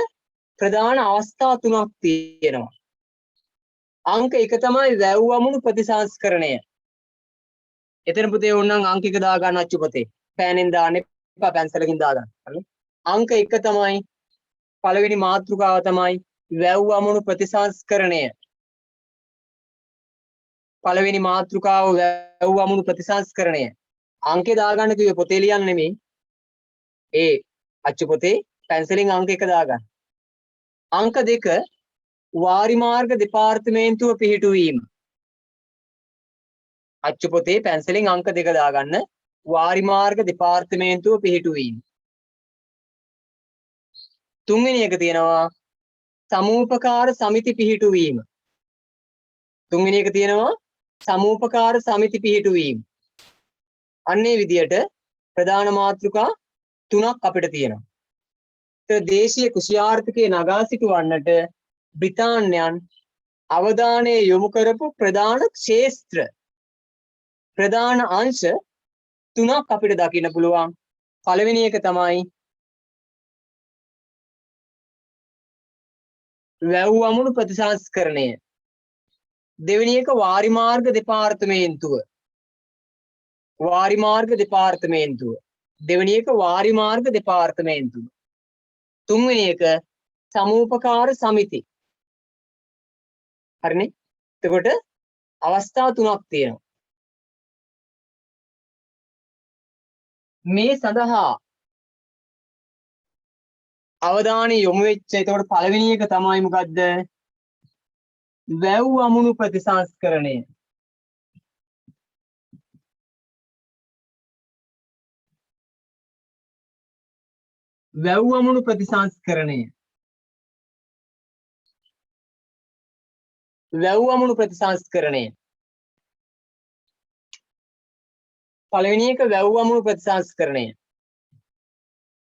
ප්‍රධාන අවස්ථා තුනක් තියෙනවා. අංක 1 තමයි වැව් අමුණු ප්‍රතිසංස්කරණය. එතන පුතේ ඕනනම් අංක 1 දාගන්න අච්චුපතේ. පෑනෙන් දාන්න එපා පැන්සලකින් දාගන්න. හරි. අංක 1 තමයි පළවෙනි මාතෘකාව තමයි වැව් අමුණු ප්‍රතිසංස්කරණය. පළවෙනි මාතෘකාව වැව් අමුණු ප්‍රතිසංස්කරණය. අංකේ දාගන්න කිව්වේ පොතේ ලියන්න නෙමෙයි. ඒ අච්චුපතේ පැන්සලෙන් අංක 1 දාගන්න. අංක 2 වාරි මාර්ග දෙපාර්තමේන්තුව පිහිටුවීම. අච්චුපතේ පැන්සලෙන් අංක 2 දාගන්න. වාරි මාර්ග දෙපාර්තමේන්තුව පිහිටුවීම. තුන්වෙනි එක තියෙනවා සමූපකාර සමිති පිහිටුවීම. තුන්වෙනි එක තියෙනවා සමූපකාර සමිති පිහිටුවීම. අන්නේ විදියට ප්‍රධාන මාතෘකා තුනක් අපිට තියෙනවා. දේශීය කෘෂි ආර්ථිකයේ නගා සිටුවන්නට බ්‍රිතාන්‍යයන් අවධානය යොමු කරපු ප්‍රධාන ක්ෂේත්‍ර ප්‍රධාන අංශ තුනක් අපිට දකින්න පුළුවන්. පළවෙනි එක තමයි වැව් අමුණු ප්‍රතිසංස්කරණය. දෙවෙනි එක වාරි මාර්ග දෙපාර්තමේන්තුව. වාරි මාර්ග දෙපාර්තමේන්තුව. දෙවෙනි එක වාරි මාර්ග දෙපාර්තමේන්තුව. තුන්වෙනි එක සමූපකාර සමිති. හරිනේ? එතකොට අවස්ථා තුනක් තියෙනවා. මේ සඳහා අවධානය යොමු වෙච්ච එතකොට පළවෙනි එක තමයි මොකද්ද? වැව් අමුණු ප්‍රතිසංස්කරණය. වැව් අමුණු ප්‍රතිසංස්කරණය. වැව් අමුණු ප්‍රතිසංස්කරණය. පළවෙනි එක වැව් අමුණු ප්‍රතිසංස්කරණය.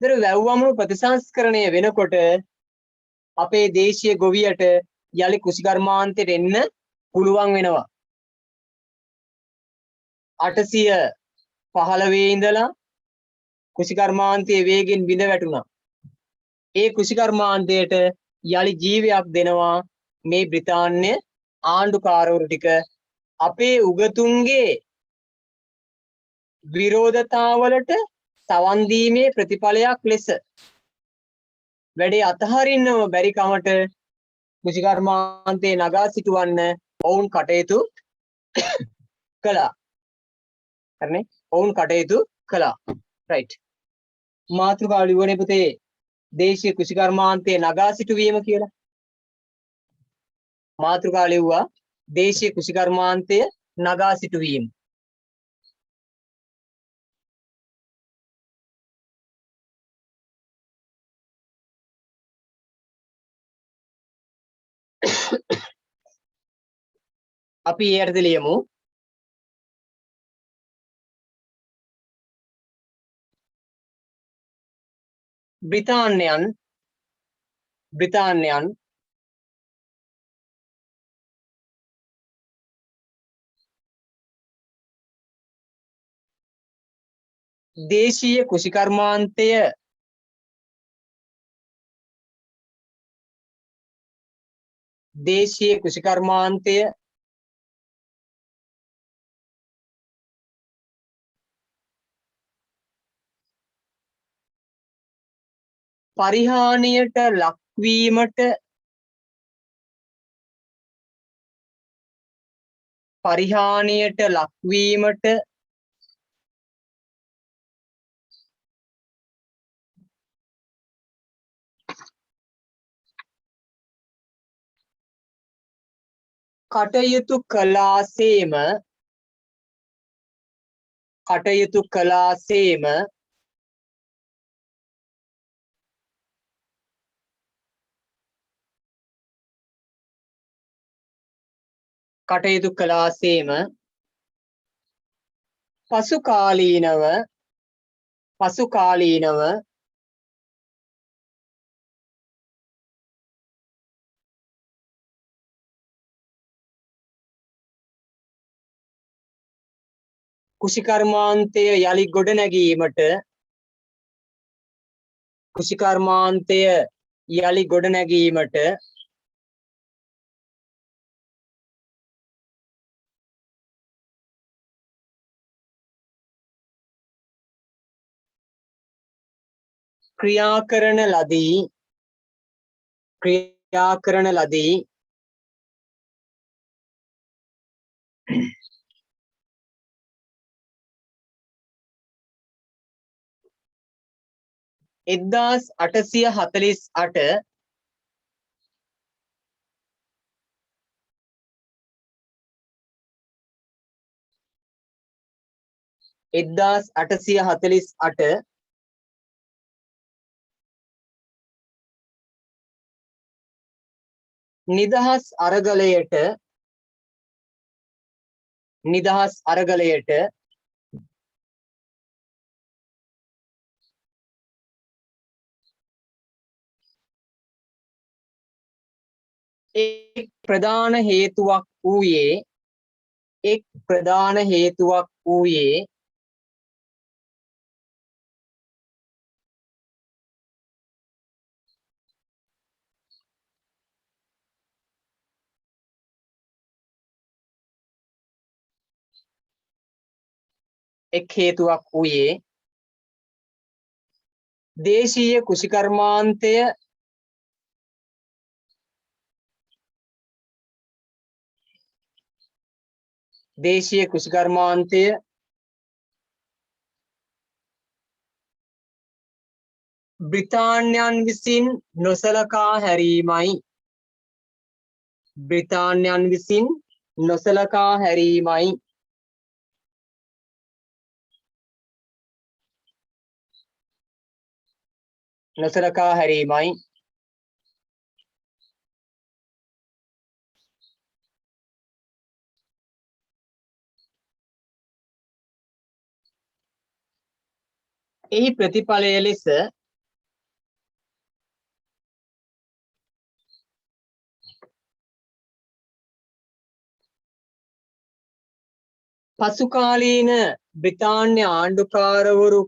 ඉතින් වැව් අමුණු ප්‍රතිසංස්කරණය වෙනකොට අපේ දේශීය ගොවියට යලි කෘෂිකර්මාන්තයට එන්න පුළුවන් වෙනවා. 815 ඉඳලා කෘෂිකර්මාන්තයේ වේගෙන් බිඳ වැටුණා. ඒ කෘෂිකර්මාන්තයට යලි ජීවයක් දෙනවා මේ බ්‍රිතාන්‍ය ආණ්ඩුකාරවරු ටික අපේ උගතුන්ගේ විරෝධතාවලට සවන් දීමේ ප්‍රතිඵලයක් ලෙස වැඩේ අතහරින්නම බැරි කමට කෘෂිකර්මාන්තයේ නගා සිටුවන්න ඔවුන් කටයුතු කළා. හරිනේ? ඔවුන් කටයුතු කළා. රයිට්. මාතෘකාව ලියුවනේ පුතේ දේශීය කෘෂිකර්මාන්තයේ නගා සිටුවීම කියලා. මාතෘකාව ලියුවා දේශීය කෘෂිකර්මාන්තය නගා සිටුවීම. අපි ඒ අර්ථ ලියමු. බ්‍රිතාන්‍යයන් දේශීය කෘෂිකර්මාන්තය පරිහානියට ලක්වීමට කටයුතු කළාසේම පසු කාලීනව කෘෂිකර්මාන්තය යළි ගොඩනැගීමට ක්‍රියා කරන ලදී. 1848 නිදහස් අරගලයට එක් ප්‍රධාන හේතුවක් වූයේ දේශීය කෘෂිකර්මාන්තය බ්‍රිතාන්‍යයන් විසින් නොසලකා හැරීමයි. එහි ප්‍රතිඵලය ලෙස පසුකාලීන බ්‍රිතාන්‍ය ආණ්ඩුකාරවරු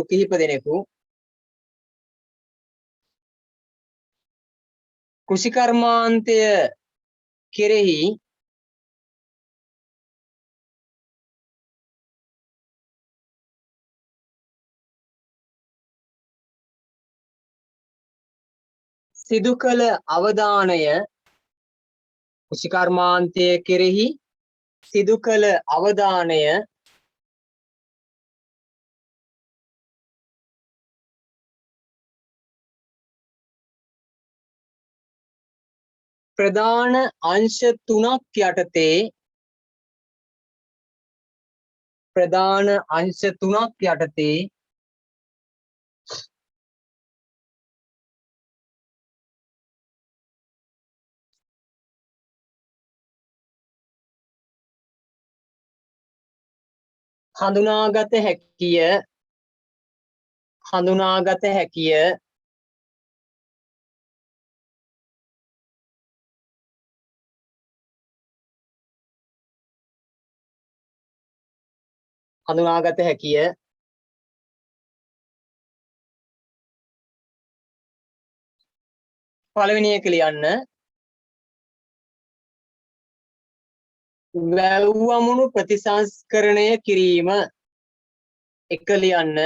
කිහිප දෙනෙකු කෘෂිකර්මාන්තය කෙරෙහි සිදු කළ අවධානය කුෂිකර්මාන්තය කෙරෙහි සිදු කළ අවධානය ප්‍රධාන අංශ තුනක් යටතේ හඳුනාගත හැකිය. පළවෙනි එක ලියන්න. වැව්වමුණු ප්‍රතිසංස්කරණය කිරීම. එක ලියන්න.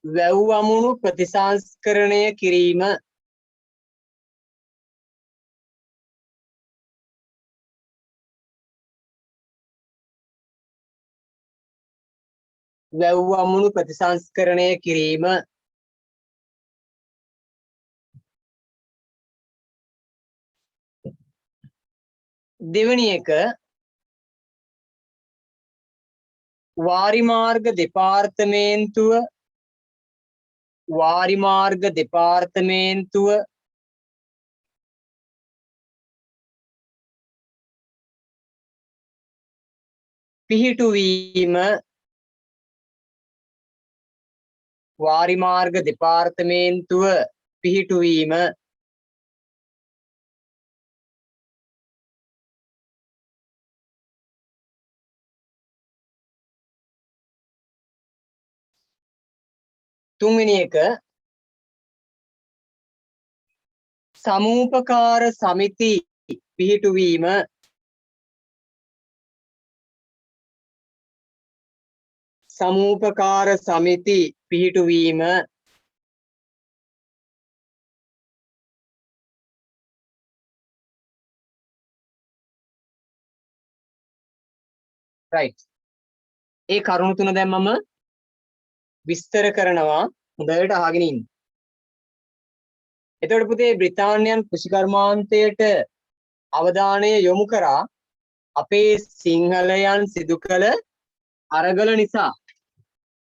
වැව්වමුණු ප්‍රතිසංස්කරණය කිරීම. වැව්වමුණු ප්‍රතිසංස්කරණය කිරීම. දෙවෙනි එක වාරිමාර්ග දෙපාර්තමේන්තුව පිහිටුවීම. වාරිමාර්ග දෙපාර්තමේන්තුව පිහිටුවීම. තුන්වෙනි එක සමූපකාර සමිති පිහිටුවීම. සමූපකාර සමිති පිහිටුවීම. right. ඒ කරුණු තුන දැන් මම විස්තර කරනවා. හොඳට අහගෙන ඉන්න. එතකොට පුතේ බ්‍රිතාන්‍යයන් කෘෂිකර්මාන්තයට අවධානය යොමු කරා අපේ සිංහලයන් සිදු කළ අරගල නිසා.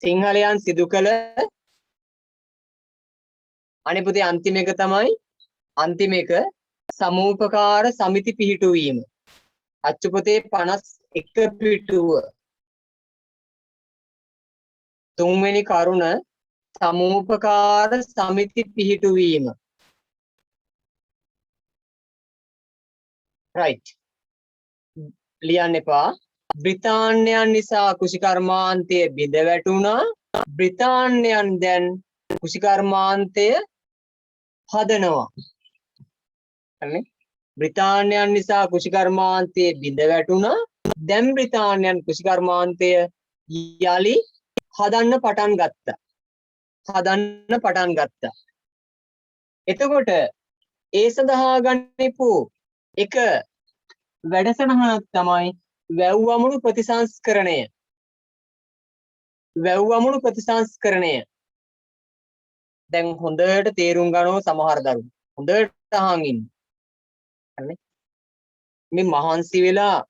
සිංහලයන් සිදු කළ අනිත් පුතේ අන්තිම එක තමයි සමූපකාර සමිති පිහිටුවීම. අච්චු පුතේ 51 පිටුව. තුන්වෙනි කරුණ සමූපකාර සමිති පිහිටුවීම. right. ලියන්න එපා. බ්‍රිතාන්‍යයන් නිසා කෘෂිකර්මාන්තය බිඳ වැටුණා. බ්‍රිතාන්‍යයන් දැන් කෘෂිකර්මාන්තය හදනවා. හරිනේ? බ්‍රිතාන්‍යයන් නිසා කෘෂිකර්මාන්තය බිඳ වැටුණා. දැන් බ්‍රිතාන්‍යයන් කෘෂිකර්මාන්තය යලි හදන්න පටන් ගත්තා. එතකොට ඒ සඳහා ගන්නපු එක වැඩසටහනක් තමයි වැව්වමුණු ප්‍රතිසංස්කරණය. දැන් හොඳට තේරුම් ගන්නව සමහර දරුවෝ. හොඳට අහන් ඉන්න. හරිනේ? මේ මහන්සි වෙලා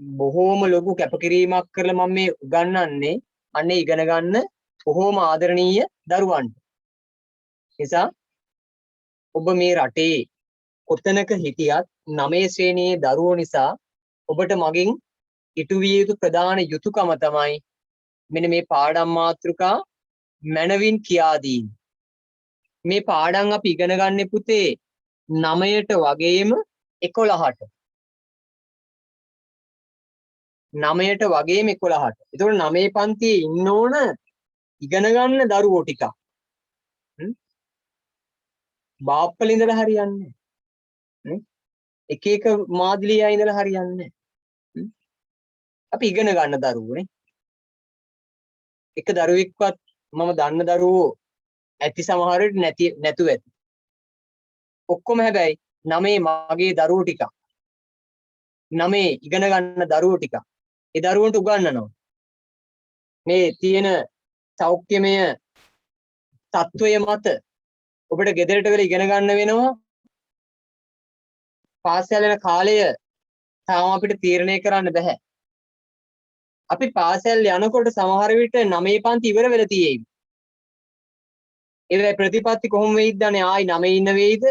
බොහෝම ලොකු කැපකිරීමක් කරලා මම මේ උගන්වන්නේ අන්නේ ඉගෙන ගන්න බොහෝම ආදරණීය දරුවන්ට. නිසා ඔබ මේ රටේ කොතනක හිටියත් 9 ශ්‍රේණියේ දරුවෝ නිසා ඔබට මගෙන් ඉටු විය යුතු ප්‍රධාන යුතුයකම තමයි මෙන්න මේ පාඩම් මාතෘකා මනවින් කියා දීම. මේ පාඩම් අපි ඉගෙන ගන්න පුතේ 9ට වගේම 11ට. 9ට වගේම 11ට. ඒතකොට 9 පන්තියේ ඉන්න ඕන ඉගෙන ගන්න දරුවෝ ටිකක්. බාප්පල ඉඳලා හරියන්නේ නේ. එක එක මාදිලියා ඉඳලා හරියන්නේ. අපි ඉගෙන ගන්න දරුවෝ නේ. එක දරුවෙක්වත් මම දන්න දරුවෝ ඇති සමහර විට නැතුව ඇති. ඔක්කොම හැබැයි 9 මගේ දරුවෝ ටිකක්. නමේ ඉගෙන ගන්න දරුවෝ ටික ඒ දරුවන්ට උගන්වනවා. මේ තියෙන සෞඛ්‍යමය තත්වය මත ඔබට ගෙදරට වෙලා ඉගෙන ගන්න වෙනවා. පාසල් යන කාලය තාම අපිට තීරණය කරන්න බෑ. අපි පාසල් යනකොට සමහර විට 9 පන්ති ඉවර වෙලා තියෙයි. ඒ ප්‍රතිපත්ති කොහොම වෙයිද අනේ ආයි 9 ඉන්න වෙයිද?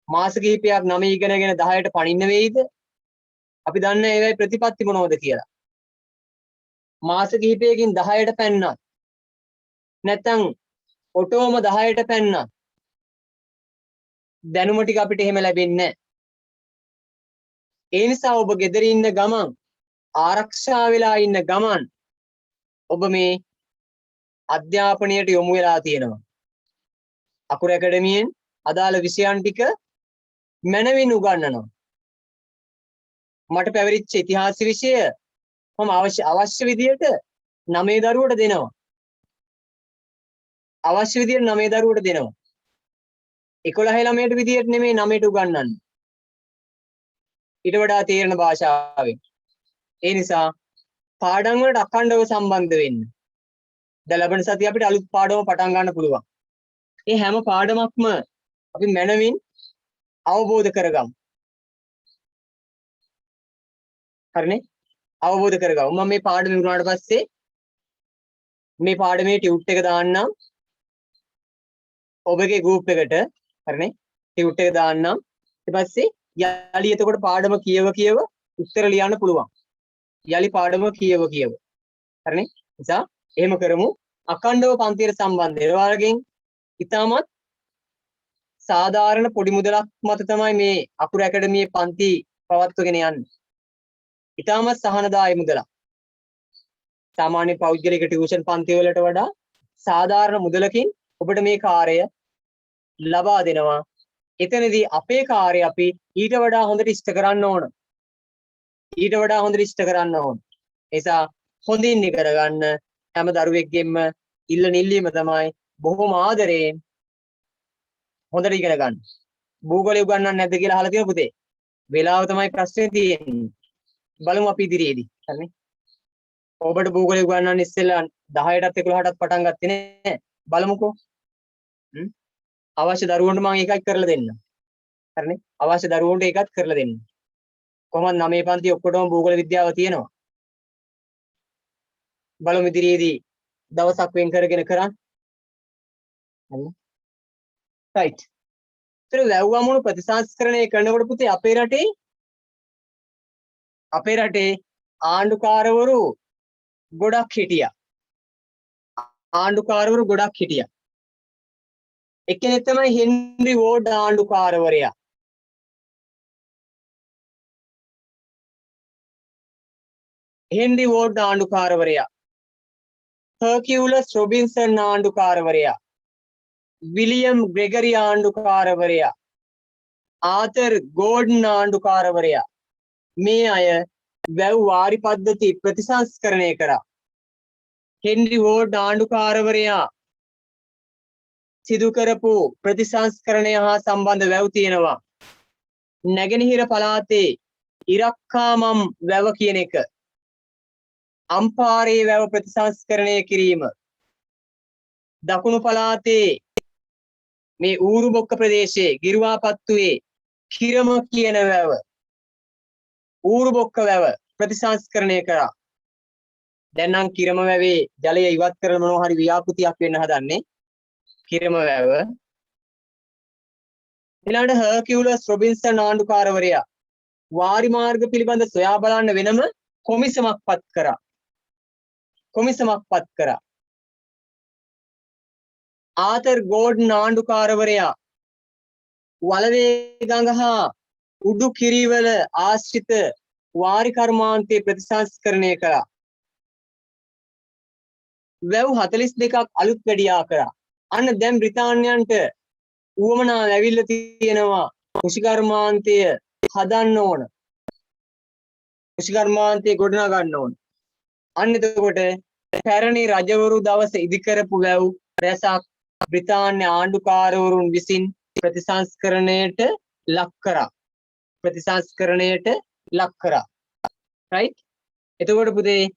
මාස කිහිපයක් 9 ඉගෙනගෙන 10ට පනින්න වෙයිද? අපි දන්නේ ඒවයි ප්‍රතිපත්ති මොනවද කියලා. මාස කිහිපයකින් 10ට පැන්නත් නැත්නම් ඔටෝම 10ට පැන්නත් දැනුම ටික අපිට එහෙම ලැබෙන්නේ නැහැ. ඒ නිසා ඔබ ගෙදර ඉන්න ගමන් ආරක්ෂා වෙලා ඉන්න ගමන් ඔබ මේ අධ්‍යාපනයට යොමු වෙලා තියෙනවා. අකුරු ඇකඩමියෙන් අදාළ විෂයන් ටික මනවින් උගන්වනවා. මට පැවරිච්ච ඉතිහාස විෂය මම අවශ්‍ය විදියට 9 දරුවට දෙනවා. අවශ්‍ය විදියට 9 දරුවට දෙනවා. 11 ළමයට විදියට නෙමෙයි 9ට උගන්වන්නේ. ඊට වඩා තේරෙන භාෂාවෙන්. ඒ නිසා පාඩම් වලට අඛණ්ඩව සම්බන්ධ වෙන්න. දැන් ලබන සතිය අපිට අලුත් පාඩම පටන් ගන්න පුළුවන්. මේ හැම පාඩමක්ම අපි මනවින් අවබෝධ කරගමු. හරිනේ? අවබෝධ කරගමු. මම මේ පාඩම ඉවරනාට පස්සේ මේ පාඩමේ ටියුට් එක දාන්නම්. ඔබගේ ගෲප් එකට හරිනේ? ටියුට් එක දාන්නම්. ඊට පස්සේ යලි එතකොට පාඩම කියව උත්තර ලියන්න පුළුවන්. යලි පාඩම කියව. හරිනේ? නිසා එහෙම කරමු. අඛණ්ඩව පන්තියට සම්බන්ධ වෙනවා. ඒ වගේම ඉතාමත් සාධාරණ පොඩි මුදලක් මත තමයි මේ අකුරු ඇකඩමියේ පන්ති පවත්වගෙන යන්නේ. ඉතාමත් සහනදායී මුදලක්. සාමාන්‍ය පෞද්ගලික ටියුෂන් පන්ති වලට වඩා සාධාරණ මුදලකින් ඔබට මේ කාර්යය ලබා දෙනවා. එතනදී අපේ කාර්යය අපි ඊට වඩා හොඳට ඉෂ්ට කරන්න ඕන. ඊට වඩා හොඳට ඉෂ්ට කරන්න ඕන. නිසා හොඳින් ඉගෙන ගන්න හැම දරුවෙක්ගෙම ඉල්ලන ඉල්ලීම තමයි බොහොම ආදරයෙන් හොඳට ඉගෙන ගන්න. භූගෝලය උගන්වන්නේ නැද්ද කියලා අහලා තියෙන පුතේ. වෙලාව තමයි ප්‍රශ්නේ තියෙන්නේ. බලමු අපි ඉදිරියේදී. හරිනේ. ඔබට භූගෝලය උගන්වන්න ඉස්සෙල්ලා 10ටත් 11ටත් පටන් ගත්තේ නෑ. බලමුකෝ. අවශ්‍ය දරුවන්ට මම ඒකයි කරලා දෙන්න. හරිනේ. අවශ්‍ය දරුවන්ට ඒකත් කරලා දෙන්න. කොහොමද 9 පන්ති ඔක්කොටම භූගෝල විද්‍යාව තියෙනවා. බලමු ඉදිරියේදී දවසක් වෙන් කරගෙන කරන්න. හරිනේ. right. ඒතර වැව්වමුණු ප්‍රතිසංස්කරණය කරනකොට පුතේ අපේ රටේ ආණ්ඩුකාරවරු ගොඩක් හිටියා. එක්කෙනෙක් තමයි හෙන්රි වෝඩ් ආණ්ඩුකාරවරයා. හෙන්රි වෝඩ් ආණ්ඩුකාරවරයා. හර්කියුලස් රොබින්සන් ආණ්ඩුකාරවරයා. විලියම් ග්‍රෙගරි ආණ්ඩුකාරවරයා. ආතර් ගෝඩන් ආණ්ඩුකාරවරයා. මේ අය වැව් වාරි පද්ධති ප්‍රතිසංස්කරණය කරා. හෙන්රි වෝඩ් ආණ්ඩුකාරවරයා සිදු කරපු ප්‍රතිසංස්කරණය හා සම්බන්ධ වැව් තියෙනවා. නැගෙනහිර පළාතේ ඉරක්කාමම් වැව කියන එක. අම්පාරේ වැව ප්‍රතිසංස්කරණය කිරීම. දකුණු පළාතේ මේ ඌරුබොක්ක ප්‍රදේශයේ ගිරුවාපත්තුවේ කිරම කියන වැව. ඌරුබොක්ක වැව ප්‍රතිසංස්කරණය කරා. දැන් නම් කිරම වැවේ ජලය ඉවත් කරන මොනවා හරි ව්‍යාපෘතියක් වෙන්න හදන්නේ. කිරම වැව. ඊළඟට හර්කියුලස් රොබින්සන් ආණ්ඩුකාරවරයා වාරි මාර්ග පිළිබඳ සොයා බලන්න වෙනම කොමිසමක් පත් කරා. ආතර් ගෝඩන් ආණ්ඩුකාරවරයා වලවේ ගඟ හා උඩු කිරිවල ආශ්‍රිත වාරි කර්මාන්තයේ ප්‍රතිසංස්කරණය කළා. වැව් 42ක් අලුත් වැඩියා කරා. අන්න දැන් බ්‍රිතාන්‍යයන්ට උවමනා ඇවිල්ලා තියෙනවා කෘෂිකර්මාන්තය හදන්න ඕන. කෘෂිකර්මාන්තය ගොඩනගා ගන්න ඕන. අන්න එතකොට පැරණි රජවරු දවස ඉදිකරපු වැව් රැසක් බ්‍රිතාන්‍ය ආණ්ඩුකාරවරුන් විසින් ප්‍රතිසංස්කරණයට ලක් කරා. ප්‍රතිසංස්කරණයට ලක් කරා. right? එතකොට පුතේ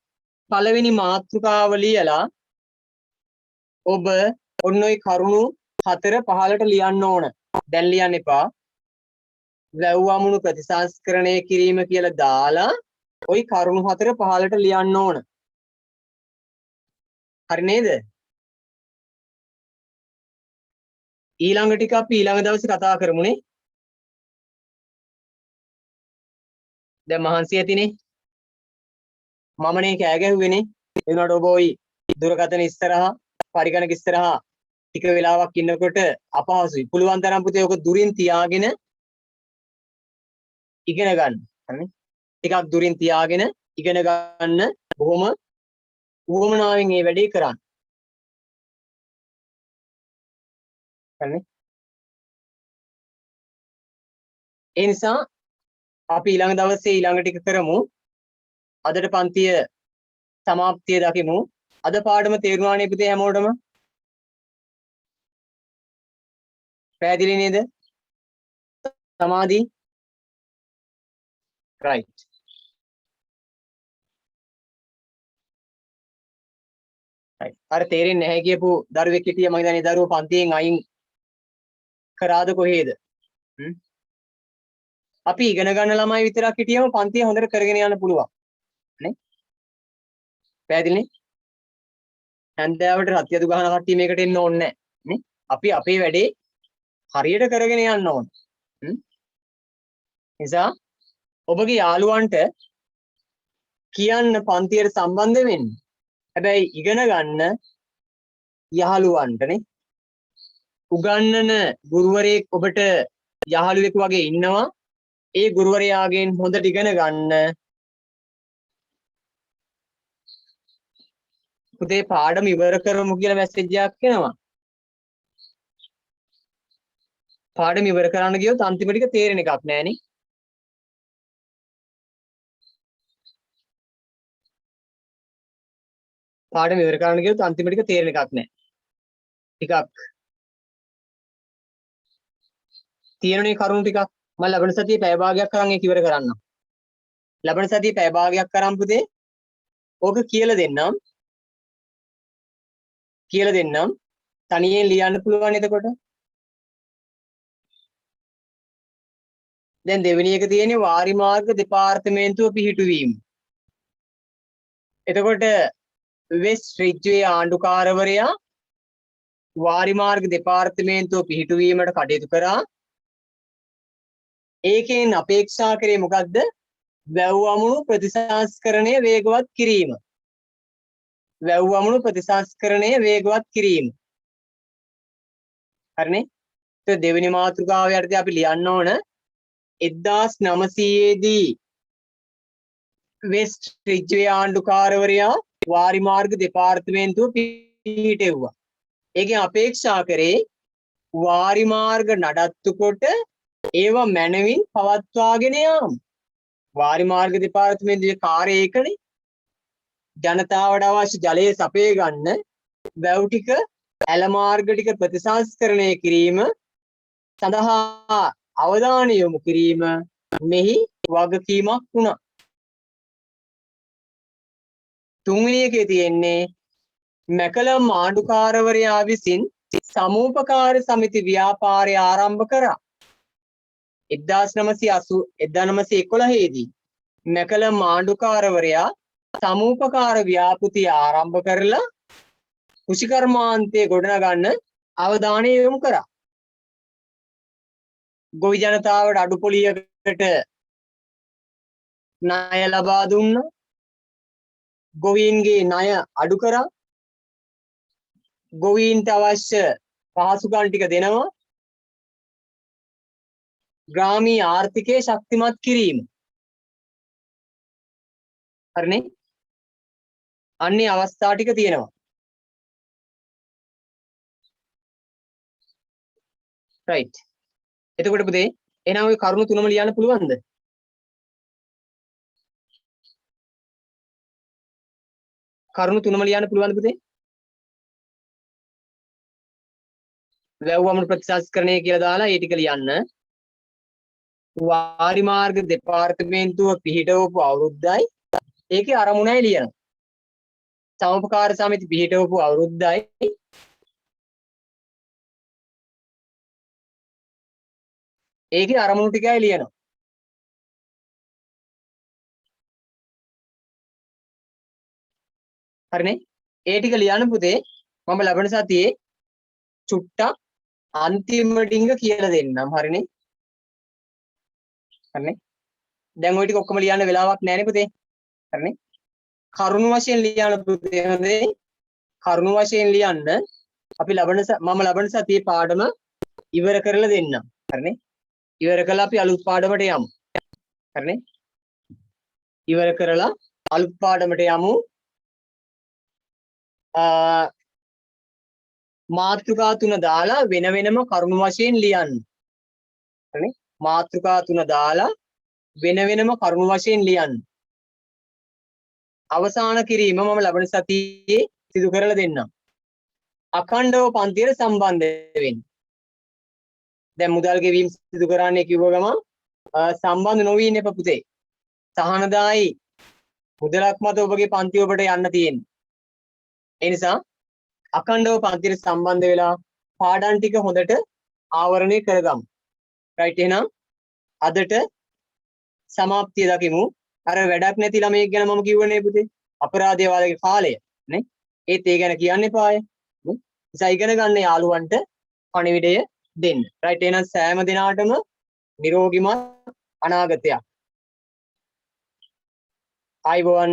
පළවෙනි මාතෘකාව ලියලා ඔබ ඔන්න ඔය කරුණු 4 15ට ලියන්න ඕන. දැන් ලියන්න එපා. වැව් අමුණු ප්‍රතිසංස්කරණය කිරීම කියලා දාලා ওই කරුණු 4 15ට ලියන්න ඕන. හරි නේද? ඊළඟ ටික අපි ඊළඟ දවසේ කතා කරමුනේ. දැන් මහන්සි ඇතිනේ. මමනේ කෑ ගැහුවේනේ. ඒ වුණාට ඔබ ওই දුරකථන ඉස්සරහා පරිගණක ඉස්සරහා ටික වෙලාවක් ඉන්නකොට අපහසුයි. පුළුවන් තරම් පුතේ ඔක දුරින් තියාගෙන ඉගෙන ගන්න. හරිනේ? ටිකක් දුරින් තියාගෙන ඉගෙන ගන්න බොහොම උවමනාවෙන් මේ වැඩේ කරන්න. හරිනේ? ඒ නිසා අපි ඊළඟ දවසේ ඊළඟ ටික කරමු. අදට පන්තිය සමාප්තිය දකිමු. අද පාඩම තේරුණානේ පුතේ හැමෝටම? පැහැදිලි නේද? සමාධි? right. right. අර තේරෙන්නේ නැහැ කියපු දරුවෙක් හිටිය මම හිතන්නේ දරුවෝ පන්තියෙන් අයින් කරාද කොහේද? අපි ඉගෙන ගන්න ළමයි විතරක් හිටියම පන්තිය හොඳට කරගෙන යන්න පුළුවන්. නේ? පැහැදිලිනේ? හැන්දෑවට රත්යතු ගහන කට්ටිය මේකට එන්න ඕනේ නැහැ. නේ? අපි අපේ වැඩේ හරියට කරගෙන යන්න ඕන. නිසා ඔබගේ යාළුවන්ට කියන්න පන්තියට සම්බන්ධ වෙන්න. හැබැයි ඉගෙන ගන්න යහළුවන්ටනේ. උගන්නන ගුරුවරයෙක් ඔබට යහළුවෙක් වගේ ඉන්නවා. ඒ ගුරුවරයාගෙන් හොඳට ඉගෙන ගන්න. පුතේ පාඩම ඉවර කරමු කියලා මැසේජ් එකක් එනවා. පාඩම ඉවර කරන්න ගියොත් අන්තිම ටික තේරෙන එකක් නෑනේ. පාඩම ඉවර කරන්න ගියොත් අන්තිම ටික තේරෙන එකක් නෑ. ටිකක් තියෙනනේ කරුණු ටිකක්. මම ලබන සතියේ පැය භාගයක් කරන් ඒක ඉවර කරන්න. ලබන සතියේ පැය භාගයක් කරන් පුතේ ඕක කියලා දෙන්නම්. කියලා දෙන්නම්. තනියෙන් ලියන්න පුළුවන් එතකොට. දැන් දෙවෙනි එක තියෙන්නේ වාරි මාර්ග දෙපාර්තමේන්තුව පිහිටුවීම. එතකොට වෙස්ට් රිජ්වේ ආණ්ඩුකාරවරයා වාරි මාර්ග දෙපාර්තමේන්තුව පිහිටුවීමට කටයුතු කරා. ඒකෙන් අපේක්ෂා කරේ මොකද්ද? වැව් අමුණු ප්‍රතිසංස්කරණය වේගවත් කිරීම. වැව් අමුණු ප්‍රතිසංස්කරණය වේගවත් කිරීම. හරිනේ? ඒක දෙවෙනි මාතෘකාව යටතේ අපි ලියන්න ඕන 1900 දී වෙස්ට් රිජ්වේ ආණ්ඩුකාරවරයා වාරි මාර්ග දෙපාර්තමේන්තුව පිහිටෙව්වා. ඒකෙන් අපේක්ෂා කරේ වාරි මාර්ග නඩත්තු කොට ඒවා මැනවින් පවත්වාගෙන යාම. වාරි මාර්ග දෙපාර්තමේන්තුවේ කාර්යය ඒකනේ. ජනතාවට අවශ්‍ය ජලය සපය ගන්න වැව් ටික ඇල මාර්ග ටික ප්‍රතිසංස්කරණය කිරීම සඳහා අවධානය යොමු කිරීම මෙහි වගකීමක් වුණා. තුන්වෙනි එකේ තියෙන්නේ මැකලම් ආණ්ඩුකාරවරයා විසින් සමූපකාර සමිති ව්‍යාපාරය ආරම්භ කරා. 1911 දී මැකලම් ආණ්ඩුකාරවරයා සමූපකාර ව්‍යාපෘතිය ආරම්භ කරලා කෘෂිකර්මාන්තය ගොඩනගන්න අවධානය යොමු කරා. ගොවි ජනතාවට අඩු පොලියකට ණය ලබා දුන්නා. ගොවීන්ගේ ණය අඩු කරා. ගොවීන්ට අවශ්‍ය පහසුකම් ටික දෙනවා. ග්‍රාමීය ආර්ථිකය ශක්තිමත් කිරීම. හරිනේ? අන්නේ අවස්ථා ටික තියෙනවා. right. එතකොට පුතේ එහෙනම් ඔය කරුණු තුනම ලියන්න පුළුවන්ද? කරුණු තුනම ලියන්න පුළුවන්ද පුතේ? වැව් අමුණු ප්‍රතිසංස්කරණය කියලා දාලා ඒ ටික ලියන්න. වාරිමාර්ග දෙපාර්තමේන්තුව පිහිටවපු අවුරුද්දයි ඒකේ අරමුණයි ලියනවා. සමපකාර සමිති පිහිටවපු අවුරුද්දයි ඒකේ අරමුණු ටිකයි ලියනවා. හරිනේ? ඒ ටික ලියන්න පුතේ මම ලබන සතියේ චුට්ටක් අන්තිම ඩිංග කියලා දෙන්නම්. හරිනේ? හරිනේ? දැන් ওই ටික ඔක්කොම ලියන්න වෙලාවක් නැහැ නේ පුතේ. හරිනේ? කරුණු වශයෙන් ලියන්න පුතේ. හොඳේ. කරුණු වශයෙන් ලියන්න අපි මම ලබන සතියේ පාඩම ඉවර කරලා දෙන්නම්. හරිනේ? ඉවර කළා අපි අලුත් පාඩමට යමු. හරිනේ? ඉවර කරලා අලුත් පාඩමට යමු. මාතෘකා තුන දාලා වෙන වෙනම කරුණු වශයෙන් ලියන්න. හරිනේ? මාතෘකා තුන දාලා වෙන වෙනම කරුණු වශයෙන් ලියන්න. අවසාන කිරීම මම ලබන සතියේ සිදු කරලා දෙන්නම්. අඛණ්ඩව පන්තියට සම්බන්ධ වෙන්න. දැන් මුදල් ගෙවීම සිදු කරන්නේ කිව්ව ගම සම්බන්ධ නොවී ඉන්න එපා පුතේ. සහනදායි මුදලක් මත ඔබගේ පන්ති ඔබට යන්න තියෙන්නේ. ඒ නිසා අඛණ්ඩව පන්තියට සම්බන්ධ වෙලා පාඩම් ටික හොඳට ආවරණය කරගමු. රයිට් එහෙනම් අදට සමාප්තිය දකිමු. අර වැඩක් නැති ළමයෙක් ගැන මම කිව්වනේ පුතේ. අපරාධය වාලගේ කාලය නේ. ඒත් ඒ ගැන කියන්න එපාය. නේ. නිසා ඉගෙන ගන්න යාළුවන්ට පණිවිඩය දෙන්න. රයිට් එහෙනම් සෑම දිනාටම නිරෝගිමත් අනාගතයක්. ආයුබෝවන්.